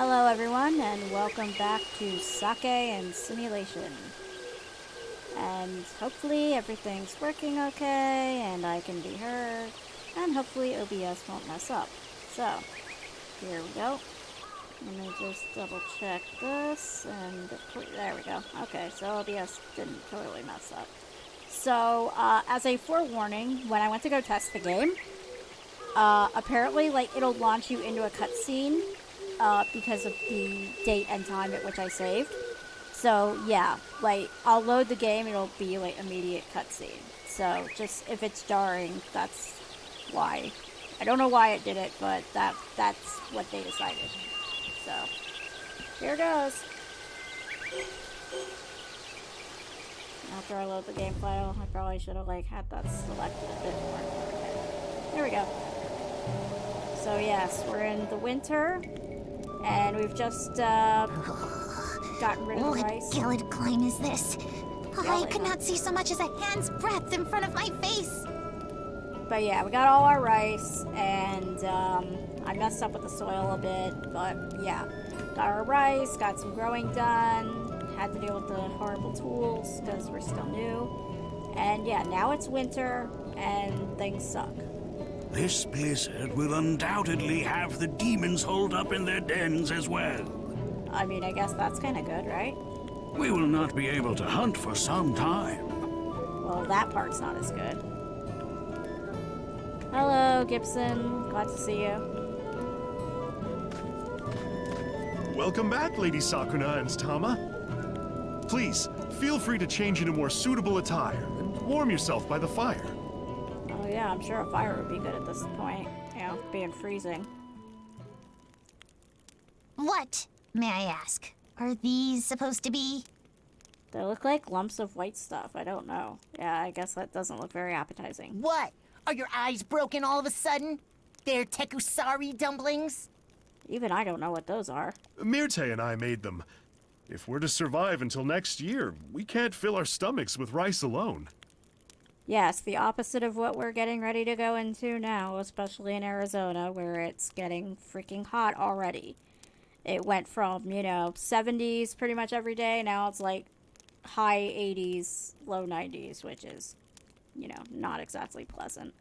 Hello everyone and welcome back to Sake and Simulation. And hopefully everything's working okay and I can be heard and hopefully OBS won't mess up. So, here we go. Let me just double check this and there we go. Okay, so OBS didn't totally mess up. So, as a forewarning, when I went to go test the game, apparently like it'll launch you into a cutscene because of the date and time at which I saved. So yeah, like I'll load the game, it'll be like immediate cutscene. So just if it's jarring, that's why. I don't know why it did it, but that's what they decided. So here goes. After I load the game file, I probably should have like had that selected a bit more. Okay. There we go. So yes, we're in the winter. And we've just gotten rid of the rice. What gilded climb is this? I could not see so much as a hand's breadth in front of my face. But yeah, we got all our rice, and I messed up with the soil a bit, but yeah. Got our rice, got some growing done, had to deal with the horrible tools because we're still new. And yeah, now it's winter, and things suck. This blizzard will undoubtedly have the demons holed up in their dens as well. I mean, I guess that's kind of good, right? We will not be able to hunt for some time. Well, that part's not as good. Hello, Gibson. Glad to see you. Welcome back, Lady Sakuna and Tama. Please, feel free to change into more suitable attire and warm yourself by the fire. Yeah, I'm sure a fire would be good at this point, you know, being freezing. What, may I ask, are these supposed to be? They look like lumps of white stuff. I don't know. Yeah, I guess that doesn't look very appetizing. What? Are your eyes broken all of a sudden? They're tekusari dumplings? Even I don't know what those are. Myrte and I made them. If we're to survive until next year, we can't fill our stomachs with rice alone. Yes, the opposite of what we're getting ready to go into now, especially in Arizona, where it's getting freaking hot already. It went from, 70s pretty much every day, now it's like high 80s, low 90s, which is, not exactly pleasant.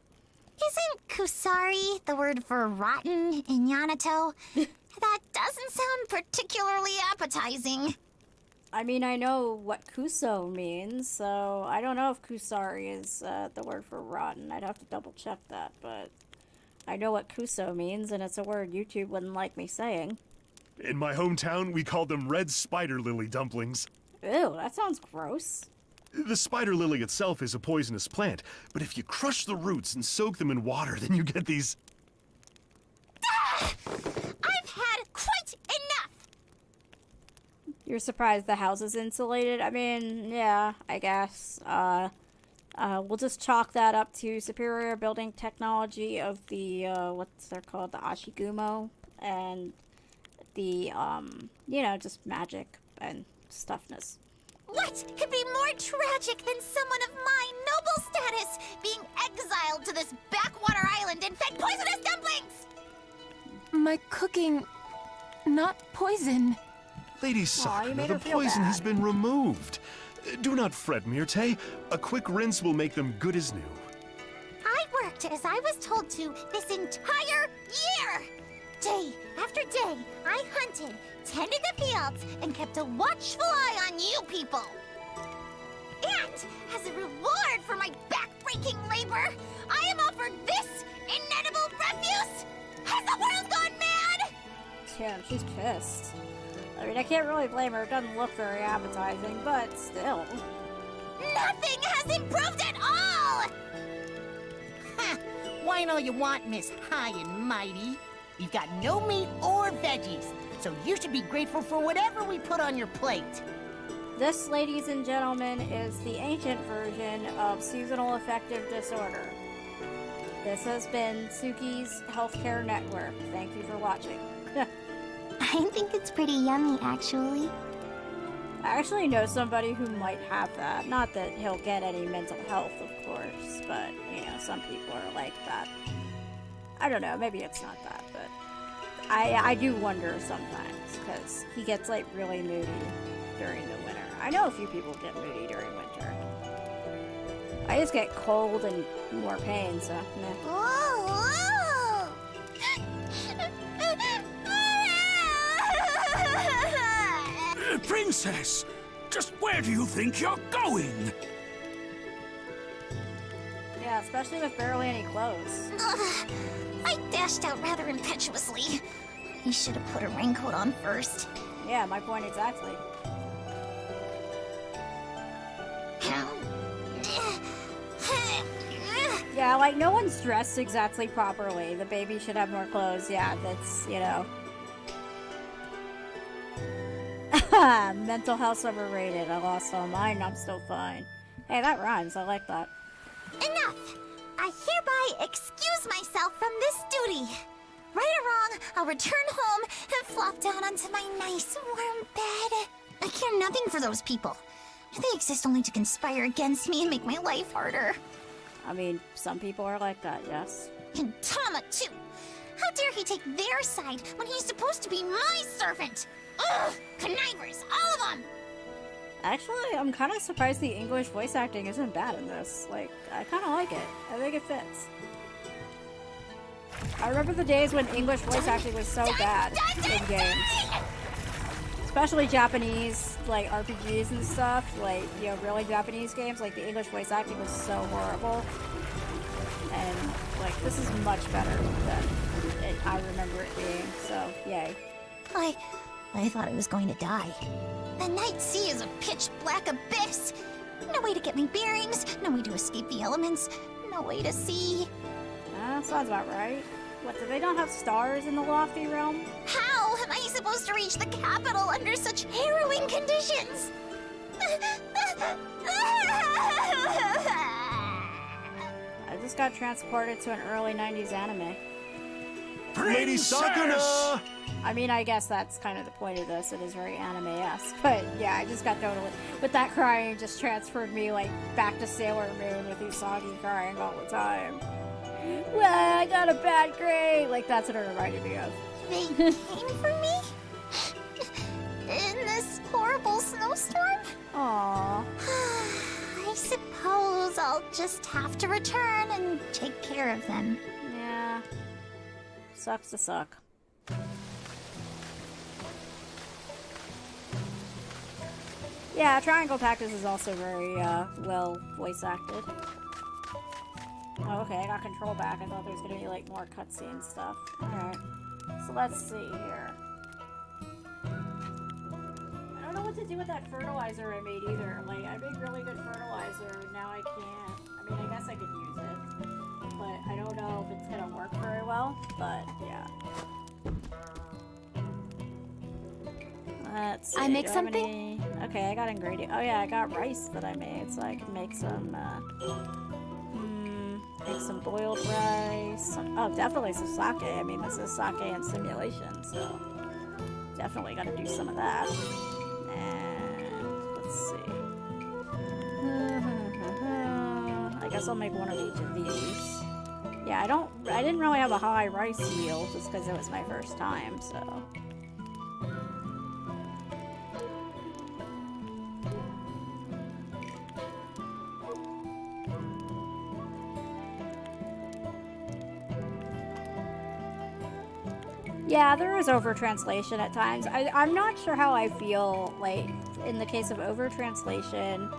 Isn't kusari the word for rotten in Yamato? That doesn't sound particularly appetizing. I mean, I know what kuso means, so I don't know if kusari is the word for rotten. I'd have to double check that, but I know what kuso means, and it's a word YouTube wouldn't like me saying. In my hometown, we called them red spider lily dumplings. Ew, that sounds gross. The spider lily itself is a poisonous plant, but if you crush the roots and soak them in water, then you get these... I've had quite enough! You're surprised the house is insulated? I mean, yeah, I guess. We'll just chalk that up to superior building technology of the, what's they're called, the Ashigumo, and the, just magic and stuffness. What could be more tragic than someone of my noble status being exiled to this backwater island and fed poisonous dumplings? My cooking... not poison. Lady you Sakuna, made the her feel poison bad. has been removed. Do not fret, Myrte. A quick rinse will make them good as new. I worked as I was told to this entire year! Day after day, I hunted, tended the fields, and kept a watchful eye on you people. And, as a reward for my back-breaking labor, I am offered this inedible refuse! Has the world gone mad? Damn, she's pissed. I mean, I can't really blame her. It doesn't look very appetizing, but still. Nothing has improved at all! Ha! Whine all you want, Miss High and Mighty. You've got no meat or veggies, so you should be grateful for whatever we put on your plate. This, ladies and gentlemen, is the ancient version of seasonal affective disorder. This has been Tsuki's Healthcare Network. Thank you for watching. I think it's pretty yummy, actually. I actually know somebody who might have that. Not that he'll get any mental health, of course, but, some people are like that. I don't know, maybe it's not that, but I do wonder sometimes, because he gets, like, really moody during the winter. I know a few people get moody during winter. I just get cold and more pain, so, meh. Whoa! Princess, just where do you think you're going? Yeah, especially with barely any clothes. I dashed out rather impetuously. He should have put a raincoat on first. Yeah, my point exactly. Yeah, like, no one's dressed exactly properly. The baby should have more clothes. Yeah, that's, you know. Mental health's overrated. I lost all mine. I'm still fine. Hey, that rhymes. I like that. Enough! I hereby excuse myself from this duty. Right or wrong, I'll return home and flop down onto my nice warm bed. I care nothing for those people. They exist only to conspire against me and make my life harder. I mean, some people are like that, yes. And Tama, too. How dare he take their side when he's supposed to be my servant? Ugh! Connivers, all of them! Actually, I'm kind of surprised the English voice acting isn't bad in this. Like, I kind of like it. I think it fits. I remember the days when English voice acting was so bad in games. Especially Japanese, like, RPGs and stuff. Like, you know, really Japanese games. Like, the English voice acting was so horrible. And, like, this is much better than I remember it being. So, yay. I thought I was going to die. The night sea is a pitch black abyss. No way to get my bearings, no way to escape the elements, no way to see. Sounds about right. What, do they not have stars in the lofty realm? How am I supposed to reach the capital under such harrowing conditions? I just got transported to an early 90s anime. Lady Sakuna! I mean, I guess that's kind of the point of this. It is very anime-esque. But yeah, I just got totally... But that crying just transferred me, like, back to Sailor Moon with Usagi crying all the time. Well, I got a bad grade! Like, that's what it reminded me of. They came for me? In this horrible snowstorm? Aww. I suppose I'll just have to return and take care of them. Yeah. Sucks to suck. Yeah, Triangle Cactus is also very, well voice acted. Oh, okay, I got control back. I thought there was gonna be, like, more cutscene stuff. Alright. So let's see here. I don't know what to do with that fertilizer I made either. Like, I made really good fertilizer, and now I can't. I mean, I guess I could use it. But I don't know if it's gonna work very well. But, yeah. Let's see. I make do have something? any- Okay, I got ingredient. Oh yeah, I got rice that I made, so I can make some, make some boiled rice. Oh, definitely some sake. I mean, this is sake and simulation, so definitely gotta do some of that. And let's see. I guess I'll make one of each of these. Yeah, I didn't really have a high rice yield just because it was my first time, so. Yeah, there is over-translation at times. I'm not sure how I feel, like, in the case of over-translation.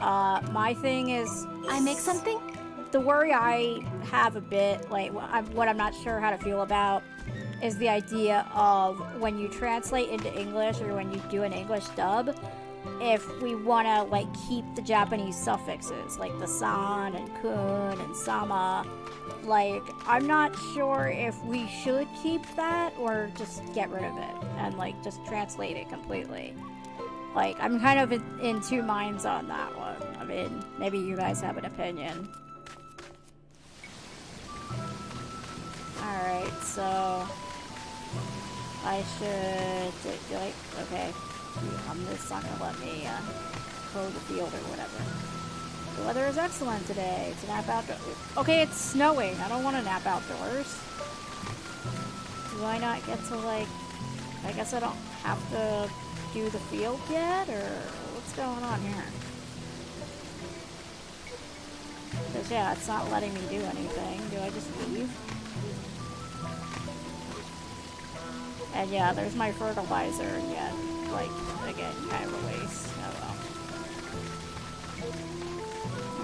My thing is... I make something? The worry I have a bit, like, what I'm not sure how to feel about is the idea of when you translate into English or when you do an English dub, if we want to, like, keep the Japanese suffixes, like the san and kun and sama. Like, I'm not sure if we should keep that or just get rid of it and, like, just translate it completely. Like, I'm kind of in two minds on that one. I mean, maybe you guys have an opinion. Alright, so... I should... like, okay. It's not gonna let me, hoe the field or whatever. The weather is excellent today. To nap outdoors. Okay, it's snowing. I don't want to nap outdoors. Do I not get to, like... I guess I don't have to do the field yet, or what's going on here? Because, yeah, it's not letting me do anything. Do I just leave? And yeah, there's my fertilizer, and yet, like, again, kind of a waste. Oh well.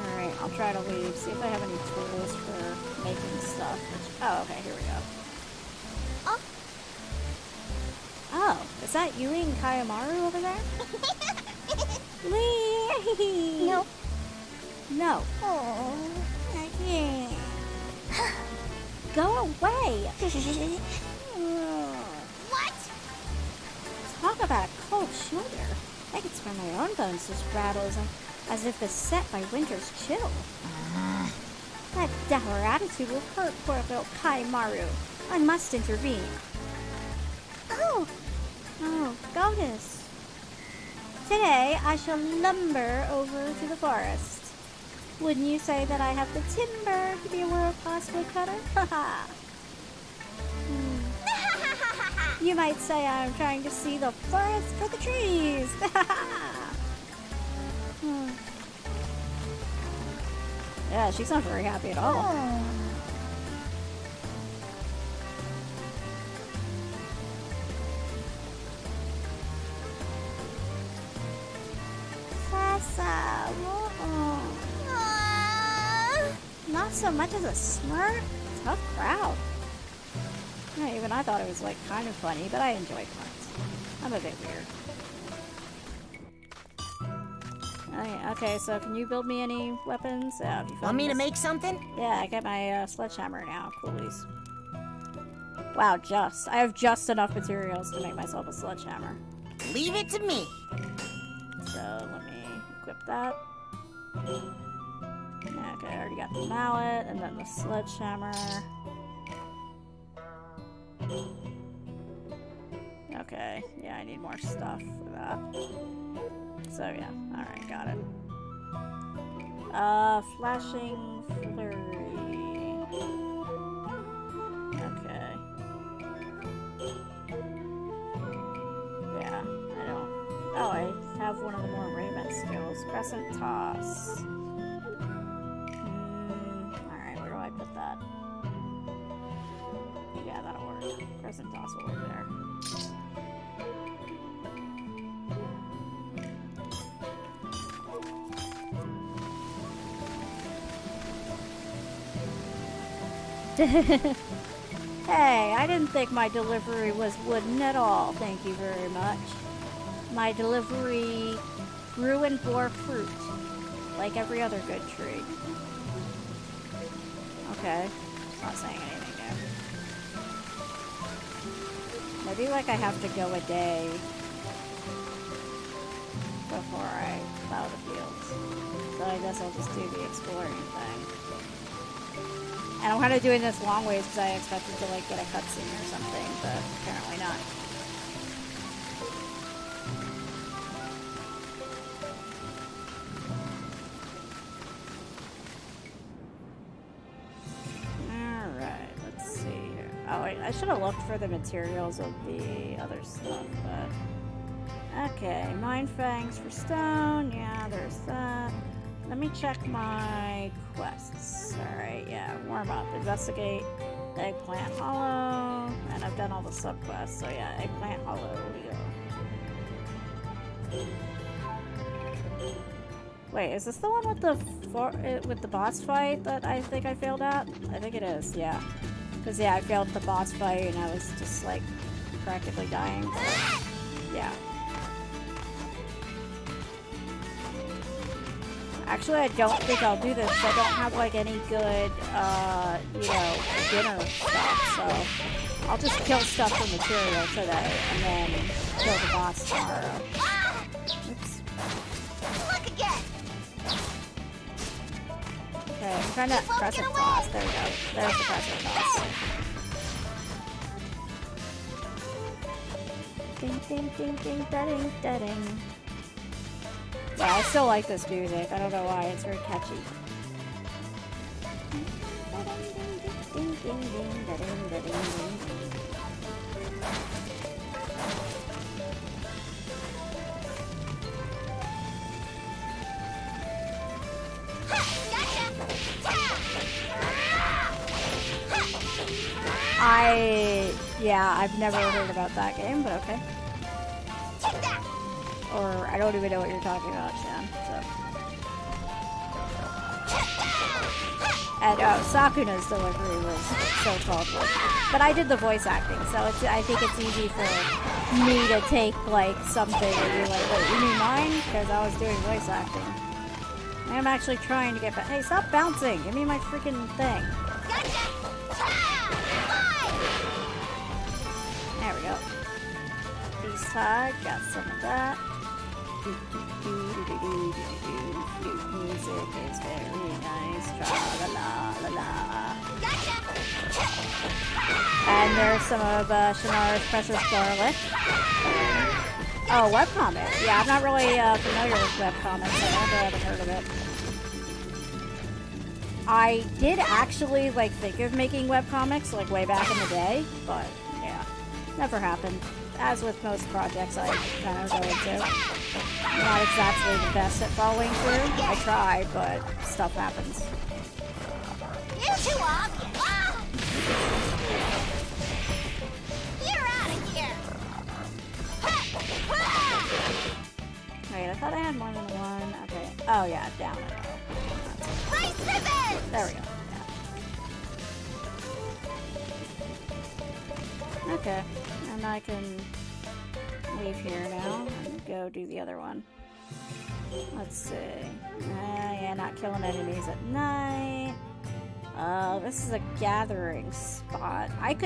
Alright, I'll try to leave, see if I have any tools for making stuff. Oh, okay, here we go. Oh, is that Yui and Kayamaru over there? Lee! No. No. Oh. I can't. Go away! What? Talk about a cold shoulder. I could swear my own bones just rattle as if beset by winter's chill. That dour attitude will hurt poor little Kaimaru. I must intervene. Oh, goddess. Today I shall lumber over to the forest. Wouldn't you say that I have the timber to be a world-class woodcutter? Haha. You might say I'm trying to see the forest for the trees. Yeah, she's not very happy at all. Not so much as a smirk. Tough crowd. Yeah, even I thought it was like kind of funny, but I enjoy puns. I'm a bit weird. Okay, so can you build me any weapons? Yeah, have you found Want me to this? make something? Yeah, I got my sledgehammer now. Coolies. Wow, I have just enough materials to make myself a sledgehammer. Leave it to me. So let me equip that. Okay, I already got the mallet and then the sledgehammer. Okay, yeah, I need more stuff for that. So yeah, alright, got it. Flashing flurry. Okay. Yeah, I don't... Oh, I have one of the more Raven skills. Crescent toss. Alright, where do I put that? Yeah, that'll work. Crescent toss will work there. Hey, I didn't think my delivery was wooden at all. Thank you very much. My delivery grew and bore fruit, like every other good tree. Okay, it's not saying anything there. Maybe like I have to go a day before I plow the fields. So I guess I'll just do the exploring thing. And I'm kind of doing this long ways because I expected to like get a cutscene or something, but apparently not. Alright, let's see here. Oh wait, I should have looked for the materials of the other stuff, but... Okay, Mind Fangs for stone, yeah, there's that. Let me check my quests. Alright, yeah, warm up, investigate, Eggplant Hollow, and I've done all the subquests, so yeah, Eggplant Hollow we go. Wait, is this the one with the boss fight that I think I failed at? I think it is, yeah. Because yeah, I failed the boss fight and I was just like practically dying. So, yeah. Actually, I don't think I'll do this because I don't have like any good, you know, beginner stuff. So I'll just kill stuff for material today and then kill the boss tomorrow. Oops. Look again. Okay, I'm trying to crescent toss. There we go. There's the crescent toss. Ding ding ding ding da ding da ding. Yeah, I still like this music. I don't know why. It's very catchy. I've never heard about that game, but okay. Or I don't even know what you're talking about, Shan. So. And Sakuna's delivery was so-called work. But I did the voice acting, so I think it's easy for me to take, like, something and be like, wait, you mean mine? Because I was doing voice acting. I'm actually trying to get back. Hey, stop bouncing! Give me my freaking thing. There we go. Beast tag, got some of that. Music is very nice. Tra-la-la-la-la. And there's some of Shannara's Precious Garlic. Oh, webcomic. Yeah, I'm not really familiar with webcomics, so I haven't heard of it. I did actually, like, think of making webcomics, like, way back in the day, but, yeah, never happened. As with most projects I kind of go into. Not exactly the best at following through. I try, but stuff happens. You're too obvious. You're out of here. Wait, I thought I had more than one. Okay. Oh, yeah, down it. Rice ribbons! There we go. Yeah. Okay. And I can leave here now and go do the other one. Let's see. Yeah, not killing enemies at night. This is a gathering spot. I'm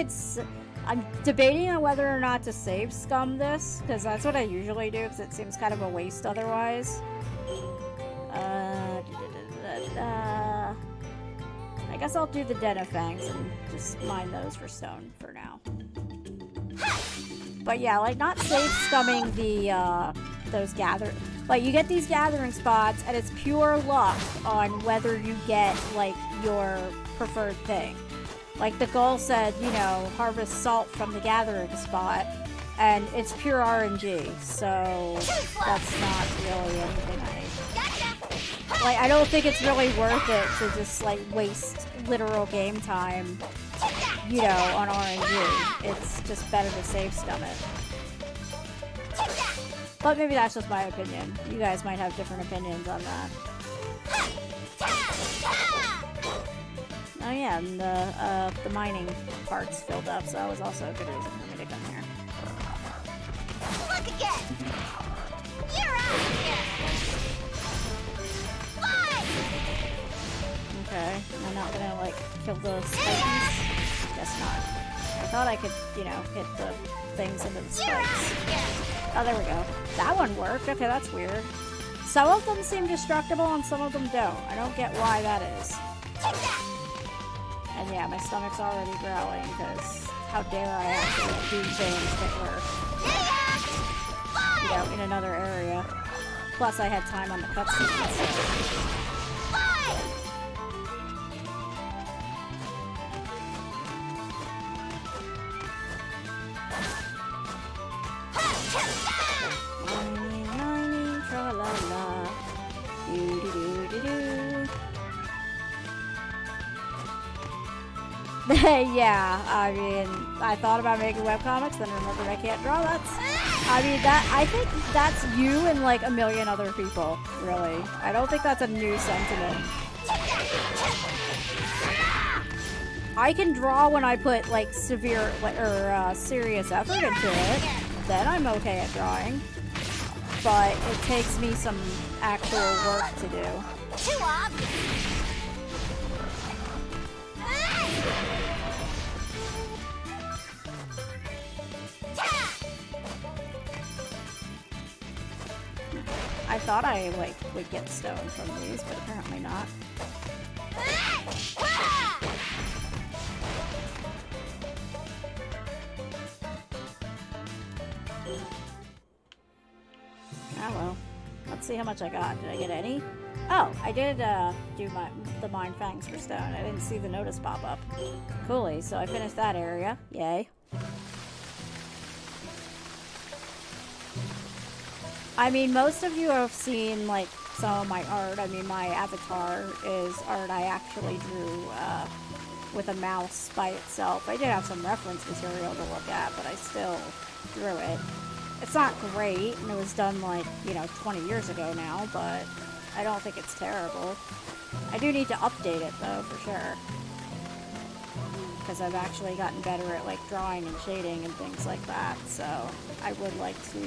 debating on whether or not to save scum this, because that's what I usually do, because it seems kind of a waste otherwise. I guess I'll do the Den of Fangs and just mine those for stone for now. But yeah, like, not save scumming the, those like, you get these gathering spots, and it's pure luck on whether you get, like, your preferred thing. Like, the goal said, you know, harvest salt from the gathering spot, and it's pure RNG, so that's not really anything like, I don't think it's really worth it to just, like, waste literal game time, you know, on RNG. It's just better to save scum it. But maybe that's just my opinion. You guys might have different opinions on that. Oh yeah, and the mining parts filled up, so that was also a good reason for me to come here. Look again! You're out of here! Fly! Okay, I'm not gonna, like, kill the spikies? Guess not. I thought I could, you know, hit the things into the spikes. Oh, there we go. That one worked. Okay, that's weird. Some of them seem destructible and some of them don't. I don't get why that is. And yeah, my stomach's already growling because how dare I actually do things that were, you know, in another area. Plus, I had time on the cutscenes. So. Yeah, I mean, I thought about making webcomics, then remembered I can't draw. I think that's you and, like, a million other people, really. I don't think that's a new sentiment. I can draw when I put, like, severe, or serious effort into it. Then I'm okay at drawing. But it takes me some actual work to do. Too obvious. I thought I, like, would get stone from these, but apparently not. Oh well. Let's see how much I got. Did I get any? Oh, I did do the mine fangs for stone. I didn't see the notice pop up. Coolly, so I finished that area. Yay. I mean, most of you have seen, like, some of my art. I mean, my avatar is art I actually drew with a mouse by itself. I did have some reference material to look at, but I still drew it. It's not great, and it was done like, 20 years ago now, but I don't think it's terrible. I do need to update it though, for sure. Because I've actually gotten better at like drawing and shading and things like that, so I would like to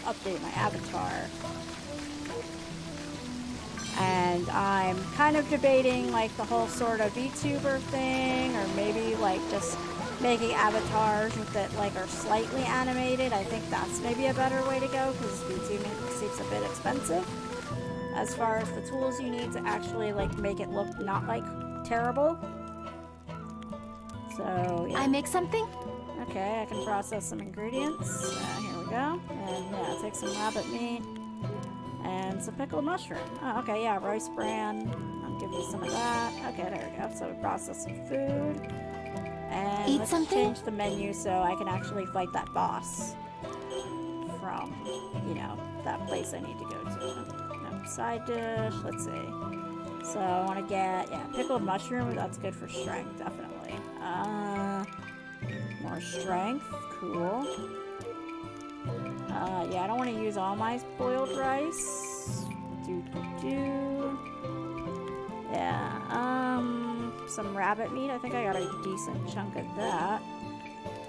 update my avatar. And I'm kind of debating like the whole sort of VTuber thing, or maybe like just making avatars that like are slightly animated. I think that's maybe a better way to go, because VTubing seems a bit expensive as far as the tools you need to actually like make it look not like terrible. So yeah. I make something? Okay, I can process some ingredients. Here we go. And yeah, take some rabbit meat and some pickled mushroom. Oh, okay, yeah, rice bran. I'll give you some of that. Okay, there we go. So we process some food. And Eat let's something? change the menu so I can actually fight that boss from, that place I need to go to. No, side dish. Let's see. So I want to get, pickled mushroom. That's good for strength, definitely. More strength. Cool. Yeah, I don't want to use all my boiled rice. Yeah, some rabbit meat. I think I got a decent chunk of that.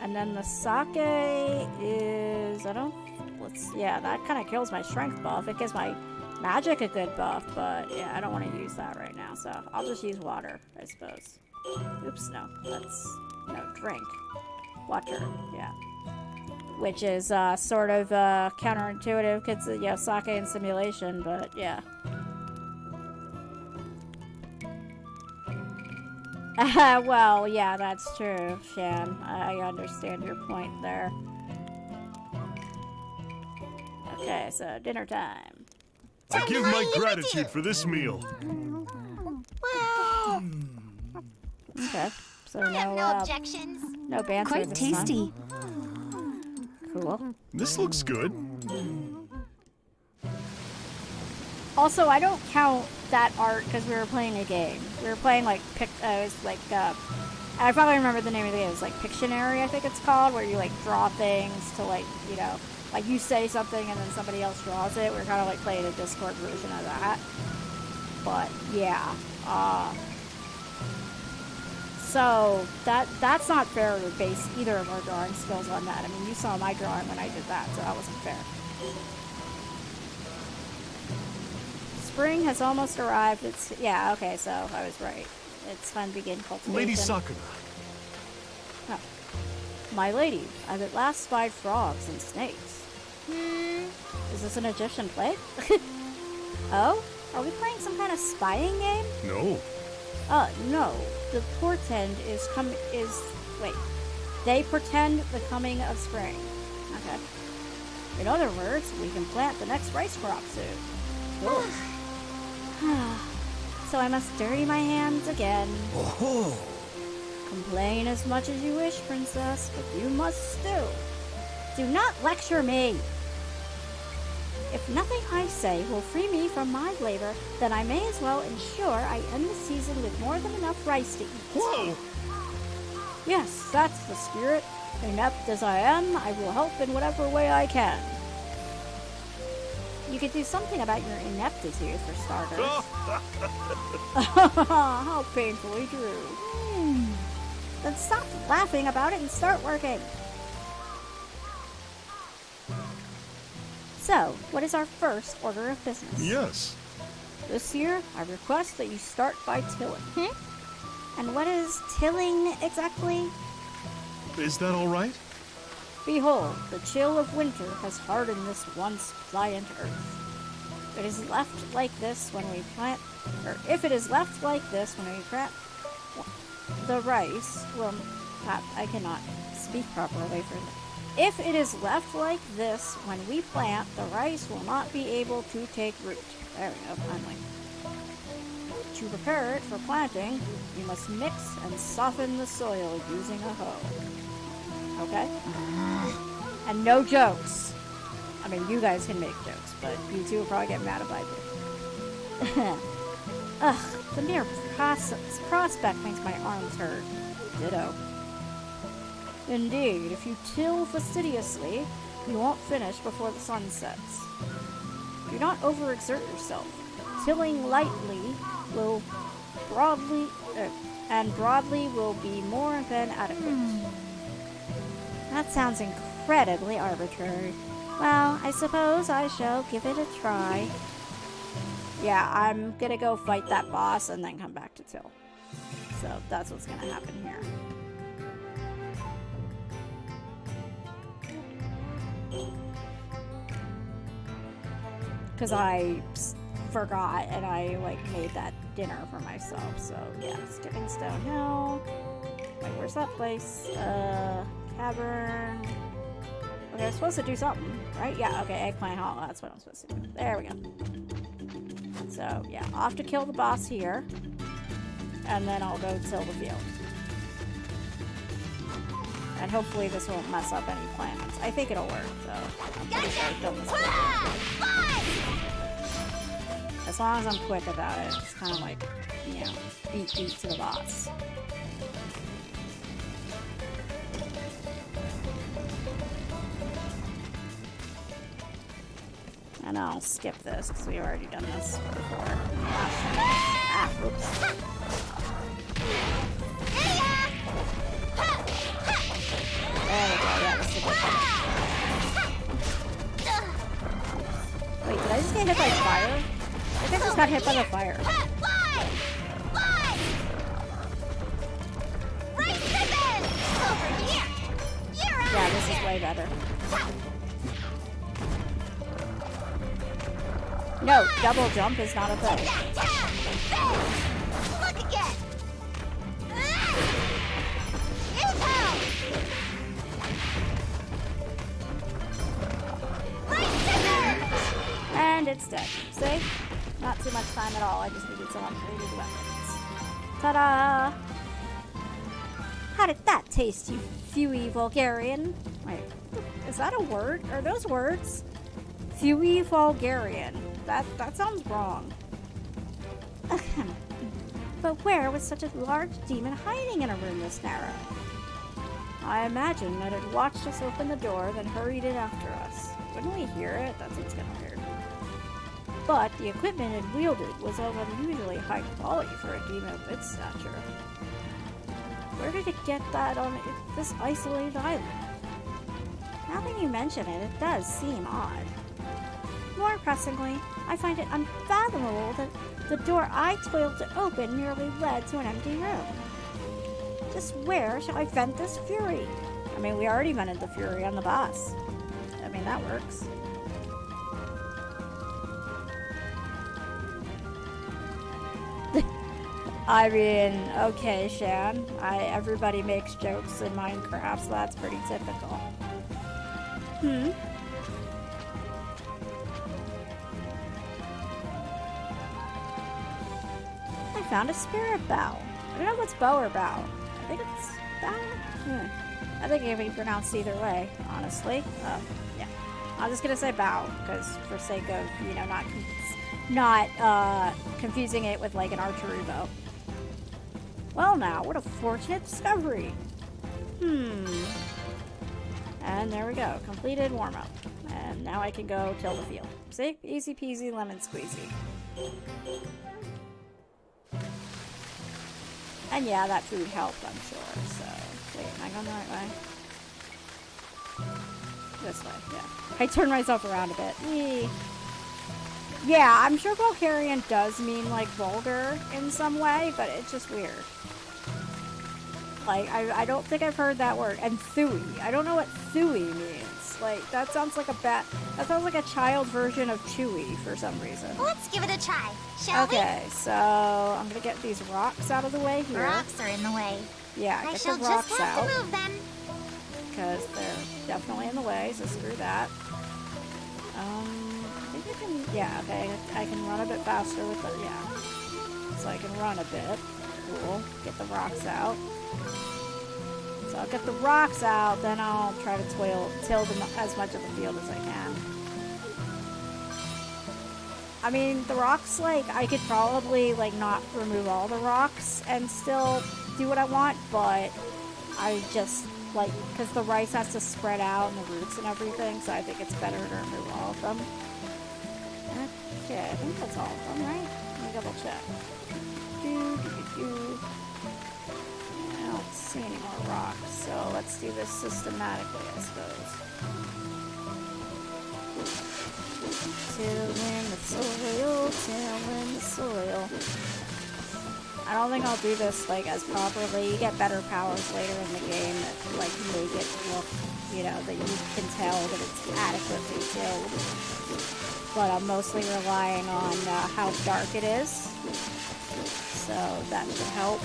And then the sake is, yeah, that kind of kills my strength buff. It gives my magic a good buff, but yeah, I don't want to use that right now, so I'll just use water, I suppose. Oops, no, drink. Water, yeah. Which is sort of counterintuitive, because sake and simulation, but yeah. Well, yeah, that's true, Shan. I understand your point there. Okay, so dinner time. I give my gratitude for this meal. Well, Okay, so I have no objections. no banter Quite this tasty. time. Cool. This looks good. Also, I don't count that art because we were playing a game. We were playing I probably remember the name of the game. It was like Pictionary, I think it's called, where you like draw things to like you say something and then somebody else draws it. We're kind of like playing a Discord version of that. But yeah, so that's not fair to base either of our drawing skills on that. I mean, you saw my drawing when I did that, so that wasn't fair. Spring has almost arrived. Okay, so I was right. It's time to begin cultivation. Lady Sakuna. Oh. My lady, I've at last spied frogs and snakes. Is this an Egyptian plague? Oh? Are we playing some kind of spying game? No. No. The portend they pretend the coming of spring. Okay. In other words, we can plant the next rice crop soon. Cool. So I must dirty my hands again. Oh, Complain as much as you wish, princess, but you must still. Do not lecture me. If nothing I say will free me from my labor, then I may as well ensure I end the season with more than enough rice to eat. Whoa! Yes, that's the spirit. Inept as I am, I will help in whatever way I can. You could do something about your ineptitude, for starters. How painfully true. Then stop laughing about it and start working. So, what is our first order of business? Yes. This year, I request that you start by tilling. And what is tilling exactly? Is that all right? Behold, the chill of winter has hardened this once pliant earth. It is left like this when we plant, or if it is left like this when we plant the rice, well, I cannot speak properly for that. If it is left like this when we plant, the rice will not be able to take root. There we go, finally. To prepare it for planting, you must mix and soften the soil using a hoe. Okay? And no jokes. I mean, you guys can make jokes, but you two will probably get mad if I do. Ugh, the mere prospect makes my arms hurt. Ditto. Indeed, if you till fastidiously, you won't finish before the sun sets. Do not overexert yourself. Tilling lightly will broadly will be more than adequate. That sounds incredibly arbitrary. Well, I suppose I shall give it a try. Yeah, I'm gonna go fight that boss and then come back to till. So that's what's gonna happen here. Because I forgot and I like made that dinner for myself. So yeah, Skipping Stone Hill. Wait, where's that place? Cavern. Okay, I'm supposed to do something, right? Yeah, okay, Eggplant Hall. That's what I'm supposed to do. There we go. So yeah, off to kill the boss here. And then I'll go till the field. And hopefully this won't mess up any plans. I think it'll work, so I'm pretty sure I've done this before. As long as I'm quick about it, just kind of like, you know, beat to the boss. And I'll skip this because we've already done this before. Ah, oops. There we go, yeah, this is a good one. Wait, did I just get hit by fire? I think I just got hit by the fire. Yeah, this is way better. No, double jump is not a thing. Look again. And it's dead. See? Not too much time at all. I just needed some upgraded weapons. Ta-da! How did that taste, you Fewy Vulgarian? Wait, is that a word? Are those words? Fewy Vulgarian. That sounds wrong. Ahem. But where was such a large demon hiding in a room this narrow? I imagine that it watched us open the door, then hurried in after us. Wouldn't we hear it? That seems kind of weird. But the equipment it wielded was of unusually high quality for a demon of its stature. Where did it get that on this isolated island? Now that you mention it, it does seem odd. More pressingly, I find it unfathomable that the door I toiled to open merely led to an empty room. Just where shall I vent this fury? I mean, we already vented the fury on the boss. I mean, that works. I mean, okay, Shan. Everybody makes jokes in Minecraft, so that's pretty typical. I found a spirit bow. I don't know if it's bow or bow. I think it's bow. I think it can be pronounced either way, honestly. Yeah. I'm just gonna say bow, because for sake of, you know, not confusing it with like an archery bow. Well now, what a fortunate discovery. And there we go. Completed warm-up. And now I can go till the field. See? Easy peasy lemon squeezy. And yeah, that food helped, I'm sure. So, wait, am I going the right way? This way, yeah. I turned myself around a bit. Eee. Yeah, I'm sure Vulgarian does mean, like, vulgar in some way, but it's just weird. Like, I don't think I've heard that word. And Thui. I don't know what Thui means. Like, that sounds like that sounds like a child version of Chewy for some reason. Let's give it a try, shall we? Okay, so I'm gonna get these rocks out of the way here. Rocks are in the way. Yeah, I get shall the rocks just have out. to move them. Because they're definitely in the way, so screw that. I think I can, yeah, okay, I can run a bit faster with the, yeah. So I can run a bit. Cool. Get the rocks out. So I'll get the rocks out, then I'll try to till them as much of the field as I can. I mean, the rocks, like, I could probably, like, not remove all the rocks and still do what I want, but I just, like, because the rice has to spread out and the roots and everything, so I think it's better to remove all of them. Okay, I think that's all of them, right? Let me double check. I don't see any more rocks, so let's do this systematically, I suppose. Tilling the soil, tilling the soil. I don't think I'll do this, like, as properly. You get better powers later in the game that, like, make it look, you know, that you can tell that it's adequately tilled. But I'm mostly relying on how dark it is. So that should help.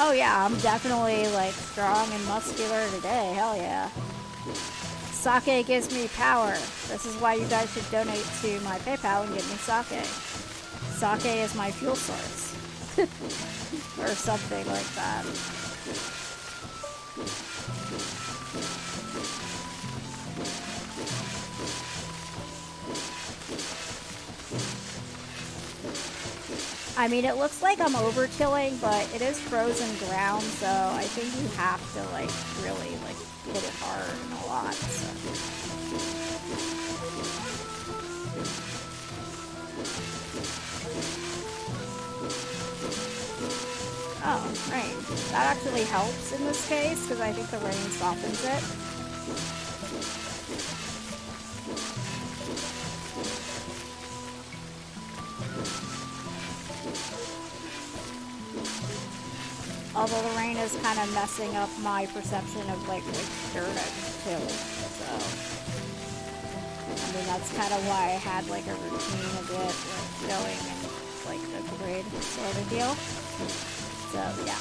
Oh yeah, I'm definitely, like, strong and muscular today. Hell yeah. Sake gives me power. This is why you guys should donate to my PayPal and give me sake. Sake is my fuel source. Or something like that. I mean, it looks like I'm over-tilling, but it is frozen ground, so I think you have to, like, really, like, hit it hard and a lot, so. Oh, rain. That actually helps in this case, because I think the rain softens it. Although the rain is kind of messing up my perception of, like, which dirt I've tilled, so. I mean, that's kind of why I had, like, a routine of it, like, going and, like, a grid sort of deal. So, yeah.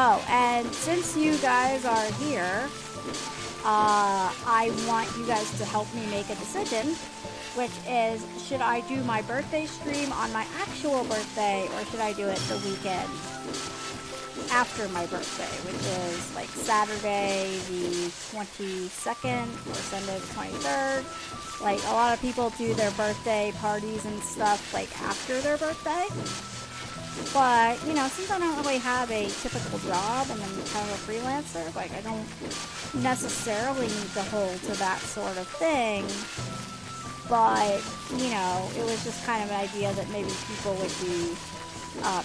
Oh, and since you guys are here, I want you guys to help me make a decision, which is, should I do my birthday stream on my actual birthday, or should I do it the weekend after my birthday, which is like Saturday the 22nd or Sunday the 23rd. Like, a lot of people do their birthday parties and stuff, like, after their birthday. But, you know, since I don't really have a typical job and I'm kind of a freelancer, like, I don't necessarily need to hold to that sort of thing. But, you know, it was just kind of an idea that maybe people would be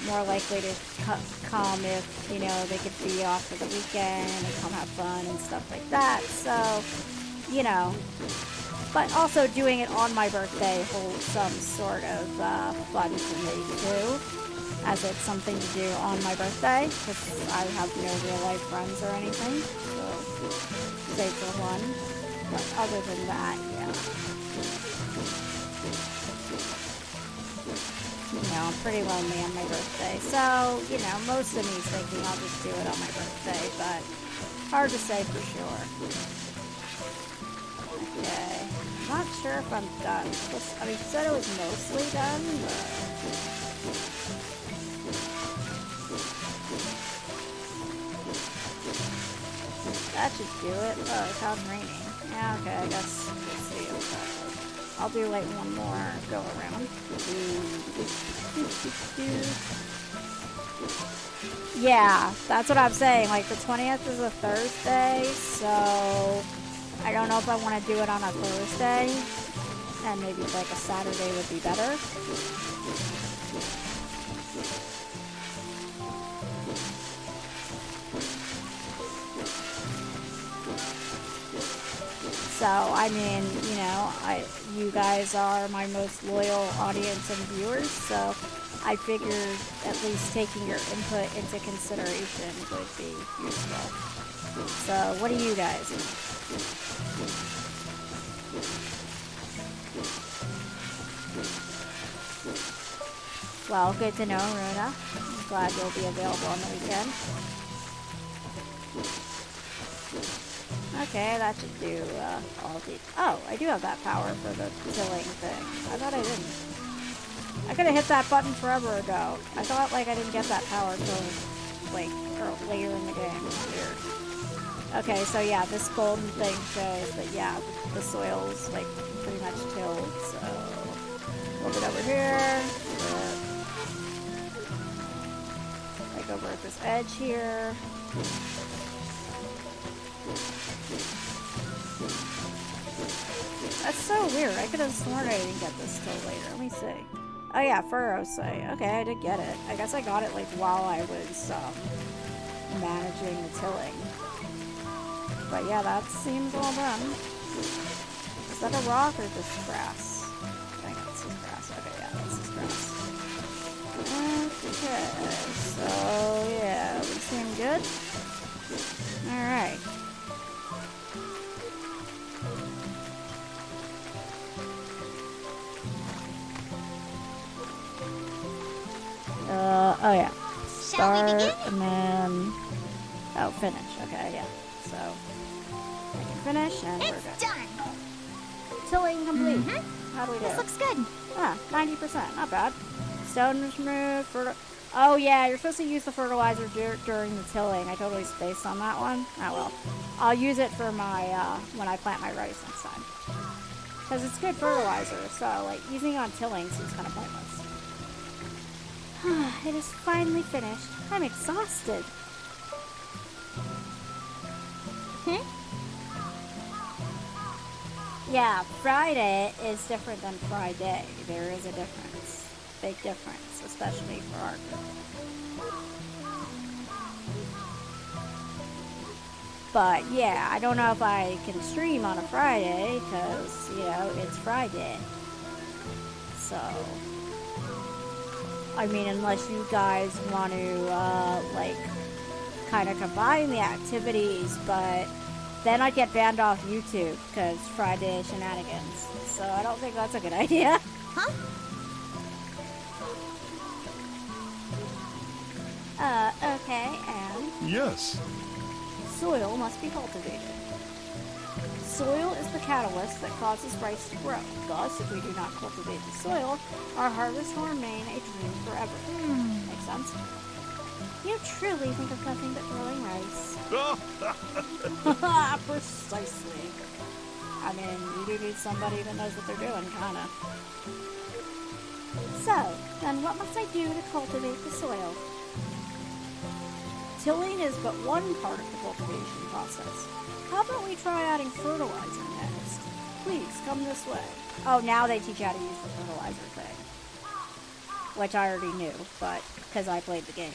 more likely to come if, you know, they could be off for the weekend and come have fun and stuff like that. So, you know, but also doing it on my birthday holds some sort of fun for me too, as it's something to do on my birthday, because I have no real life friends or anything, so save for one. But other than that, yeah. You know, I'm pretty lonely on my birthday, so, you know, most of me's thinking I'll just do it on my birthday, but hard to say for sure. Okay, I'm not sure if I'm done. I mean, you said it was mostly done, but... That should do it. Oh, it's out raining. Yeah, okay, I guess we'll see. I'll do like one more go around. Yeah, that's what I'm saying. Like, the 20th is a Thursday, so I don't know if I want to do it on a Thursday, and maybe like a Saturday would be better. So, I mean, you know, you guys are my most loyal audience and viewers, so I figured at least taking your input into consideration would be useful. So, what do you guys think? Well, good to know, Runa. I'm glad you'll be available on the weekend. Okay, that should do all the... Oh, I do have that power for the killing thing. I thought I didn't. I could have hit that button forever ago. I thought, like, I didn't get that power until, like, later in the game. Weird. Okay, so yeah, this golden thing shows that, yeah, the soil's, like, pretty much tilled, so... A little bit over here. Like, over at this edge here. That's so weird. I could have sworn I didn't get this till later. Let me see. Oh yeah, furrow say. Okay, I did get it. I guess I got it like while I was managing the tilling. But yeah, that seems all done. Is that a rock or just grass? I think that's just grass. Okay, yeah, that's just grass. Okay, so yeah, we seem good. Alright. Oh yeah. Shall we Start, begin? and then... Oh, finish. Okay, yeah. So, I can finish, and we're It's good. done. Tilling complete. How do we do? This looks good. Ah, 90%. Not bad. Stone was removed. Oh yeah, you're supposed to use the fertilizer during the tilling. I totally spaced on that one. Oh well. I'll use it for my, when I plant my rice next time. Because it's good fertilizer, so, like, using it on tilling seems kind of pointless. It is finally finished. I'm exhausted. Yeah, Friday is different than Friday. There is a difference. Big difference, especially for our group. But yeah, I don't know if I can stream on a Friday because, you know, it's Friday. So, I mean, unless you guys want to, like, kind of combine the activities, but then I'd get banned off YouTube because Friday shenanigans. So I don't think that's a good idea. Huh? Okay, and Yes. soil must be cultivated. Soil is the catalyst that causes rice to grow. Thus, if we do not cultivate the soil, our harvest will remain a dream forever. Makes sense? You truly think of nothing but growing rice. Precisely. I mean, you do need somebody that knows what they're doing, kinda. So, then what must I do to cultivate the soil? Tilling is but one part of the cultivation process. How about we try adding fertilizer next? Please, come this way. Oh, now they teach you how to use the fertilizer thing. Which I already knew, but because I played the game.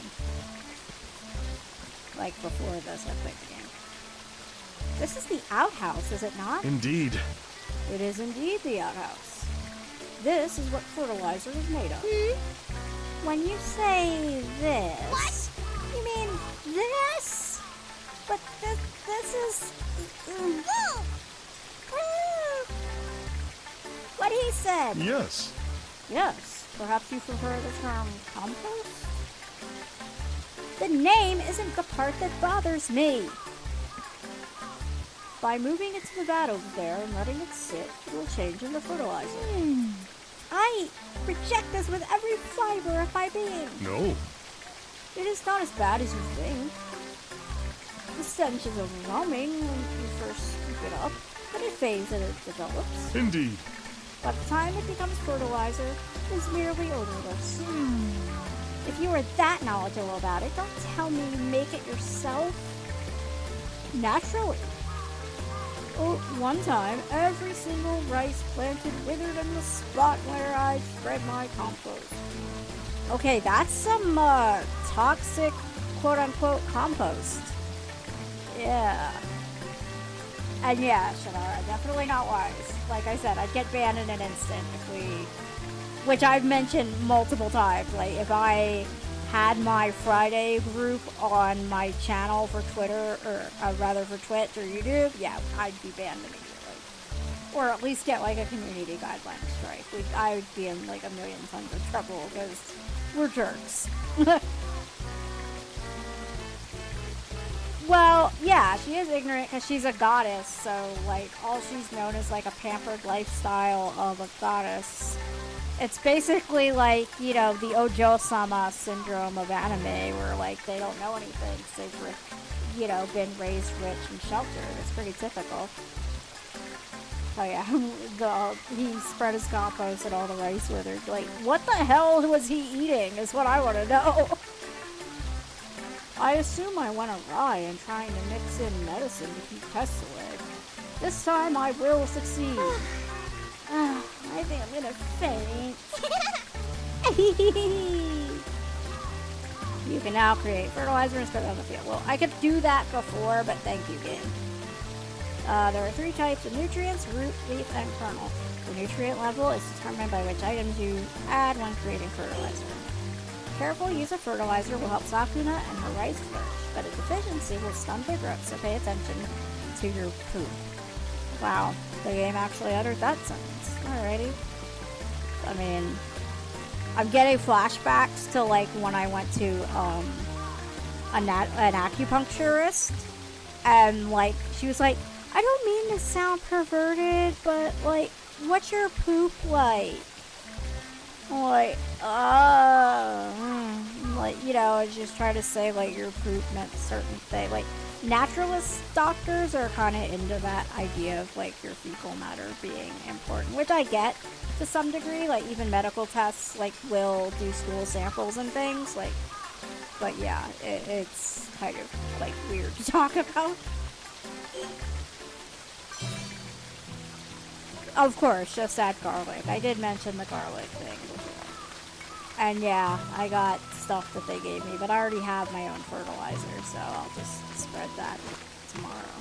Like, before this, I played the game. This is the outhouse, is it not? Indeed. It is indeed the outhouse. This is what fertilizer is made of. When you say this... What? You mean this? But this is... What he said. Yes. Yes. Perhaps you prefer the term compost? The name isn't the part that bothers me. By moving it to the vat over there and letting it sit, it will change into fertilizer. I reject this with every fiber of my being. No. It is not as bad as you think. The stench is overwhelming when you first scoop it up, but it fades as it develops. Indeed. By the time it becomes fertilizer, it is merely odorless. If you are that knowledgeable about it, don't tell me you make it yourself. Naturally. Oh, one time, every single rice planted withered in the spot where I spread my compost. Okay, that's some, toxic, quote-unquote, compost. Yeah. And yeah, Shadara, definitely not wise. Like I said, I'd get banned in an instant if we... Which I've mentioned multiple times. Like, if I had my Friday group on my channel for Twitter, or rather for Twitch or YouTube, yeah, I'd be banned immediately. Or at least get, like, a community guideline strike. I would be in, like, a million tons of trouble, because we're jerks. Well, yeah, she is ignorant because she's a goddess, so, like, all she's known is, like, a pampered lifestyle of a goddess. It's basically like, you know, the Ojo-sama syndrome of anime, where, like, they don't know anything because they've, you know, been raised rich and sheltered. It's pretty typical. Oh yeah, he spread his compost and all the rice withered. Like, what the hell was he eating is what I want to know. I assume I went awry in trying to mix in medicine to keep pests away. This time I will succeed. I think I'm gonna faint. You can now create fertilizer and spread it on the field. Well, I could do that before, but thank you, game. There are 3 types of nutrients: root, leaf, and kernel. The nutrient level is determined by which items you add when creating fertilizer. Careful use of fertilizer will help Sakuna and her rice flourish, but a deficiency will stunt their growth, so pay attention to your poop. Wow, the game actually uttered that sentence. Alrighty. I mean, I'm getting flashbacks to, like, when I went to an acupuncturist, and, like, she was like, I don't mean to sound perverted, but, like, what's your poop like? Like, like, you know, I was just trying to say, like, your poop meant a certain thing. Like, naturalist doctors are kind of into that idea of, like, your fecal matter being important, which I get to some degree. Like, even medical tests, like, will do stool samples and things, like, but yeah, it's kind of, like, weird to talk about. Of course, just add garlic. I did mention the garlic thing before. And yeah, I got stuff that they gave me, but I already have my own fertilizer, so I'll just spread that tomorrow.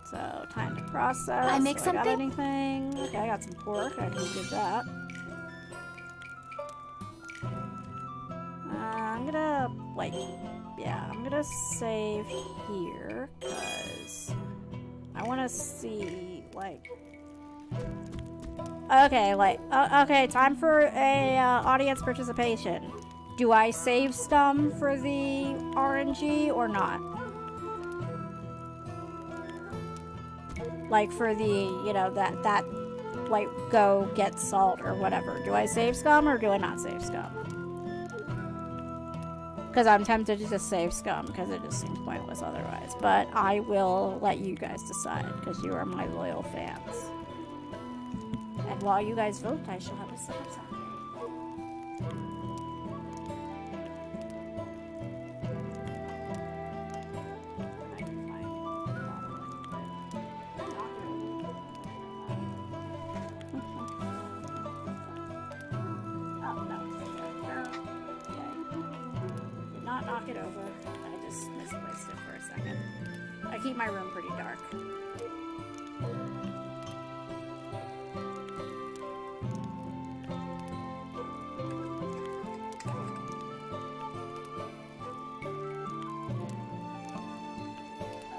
So, time to process. I make got something? anything? Okay, I got some pork. I can get that. I'm gonna, like, yeah, I'm gonna save here, because I want to see, like, okay, like, okay, time for a audience participation. Do I save scum for the RNG or not? Like, for the, you know, that, like, go get salt or whatever. Do I save scum or do I not save scum? Because I'm tempted to just save scum, because it just seems pointless otherwise. But I will let you guys decide, because you are my loyal fans. And while you guys vote, I shall have a sip of sake. Knock it over. I just misplaced it for a second. I keep my room pretty dark.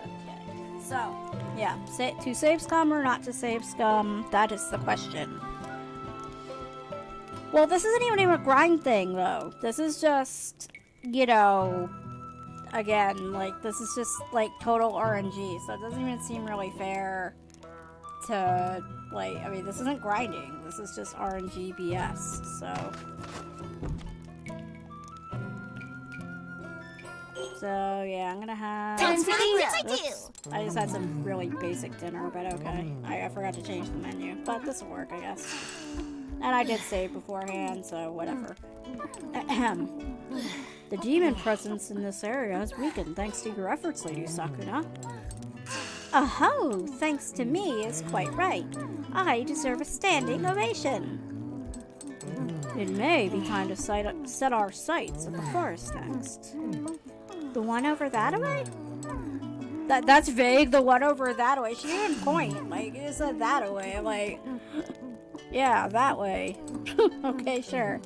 Okay. So, yeah. To save scum or not to save scum, that is the question. Well, this isn't even a grind thing, though. This is just, you know, again, like, this is just, like, total RNG, so it doesn't even seem really fair to, like, I mean, this isn't grinding, this is just RNG BS, so. So, yeah, I'm gonna have... Time to eat. Oops. I just had some really basic dinner, but okay. I forgot to change the menu, but this will work, I guess. And I did save beforehand, so whatever. Ahem. The demon presence in this area has weakened thanks to your efforts, Lady Sakuna. Oh, thanks to me is quite right. I deserve a standing ovation. It may be time to set our sights at the forest next. The one over that way? That's vague, the one over that way. She didn't point. Like, it said that way. Like, yeah, that way. Okay, sure.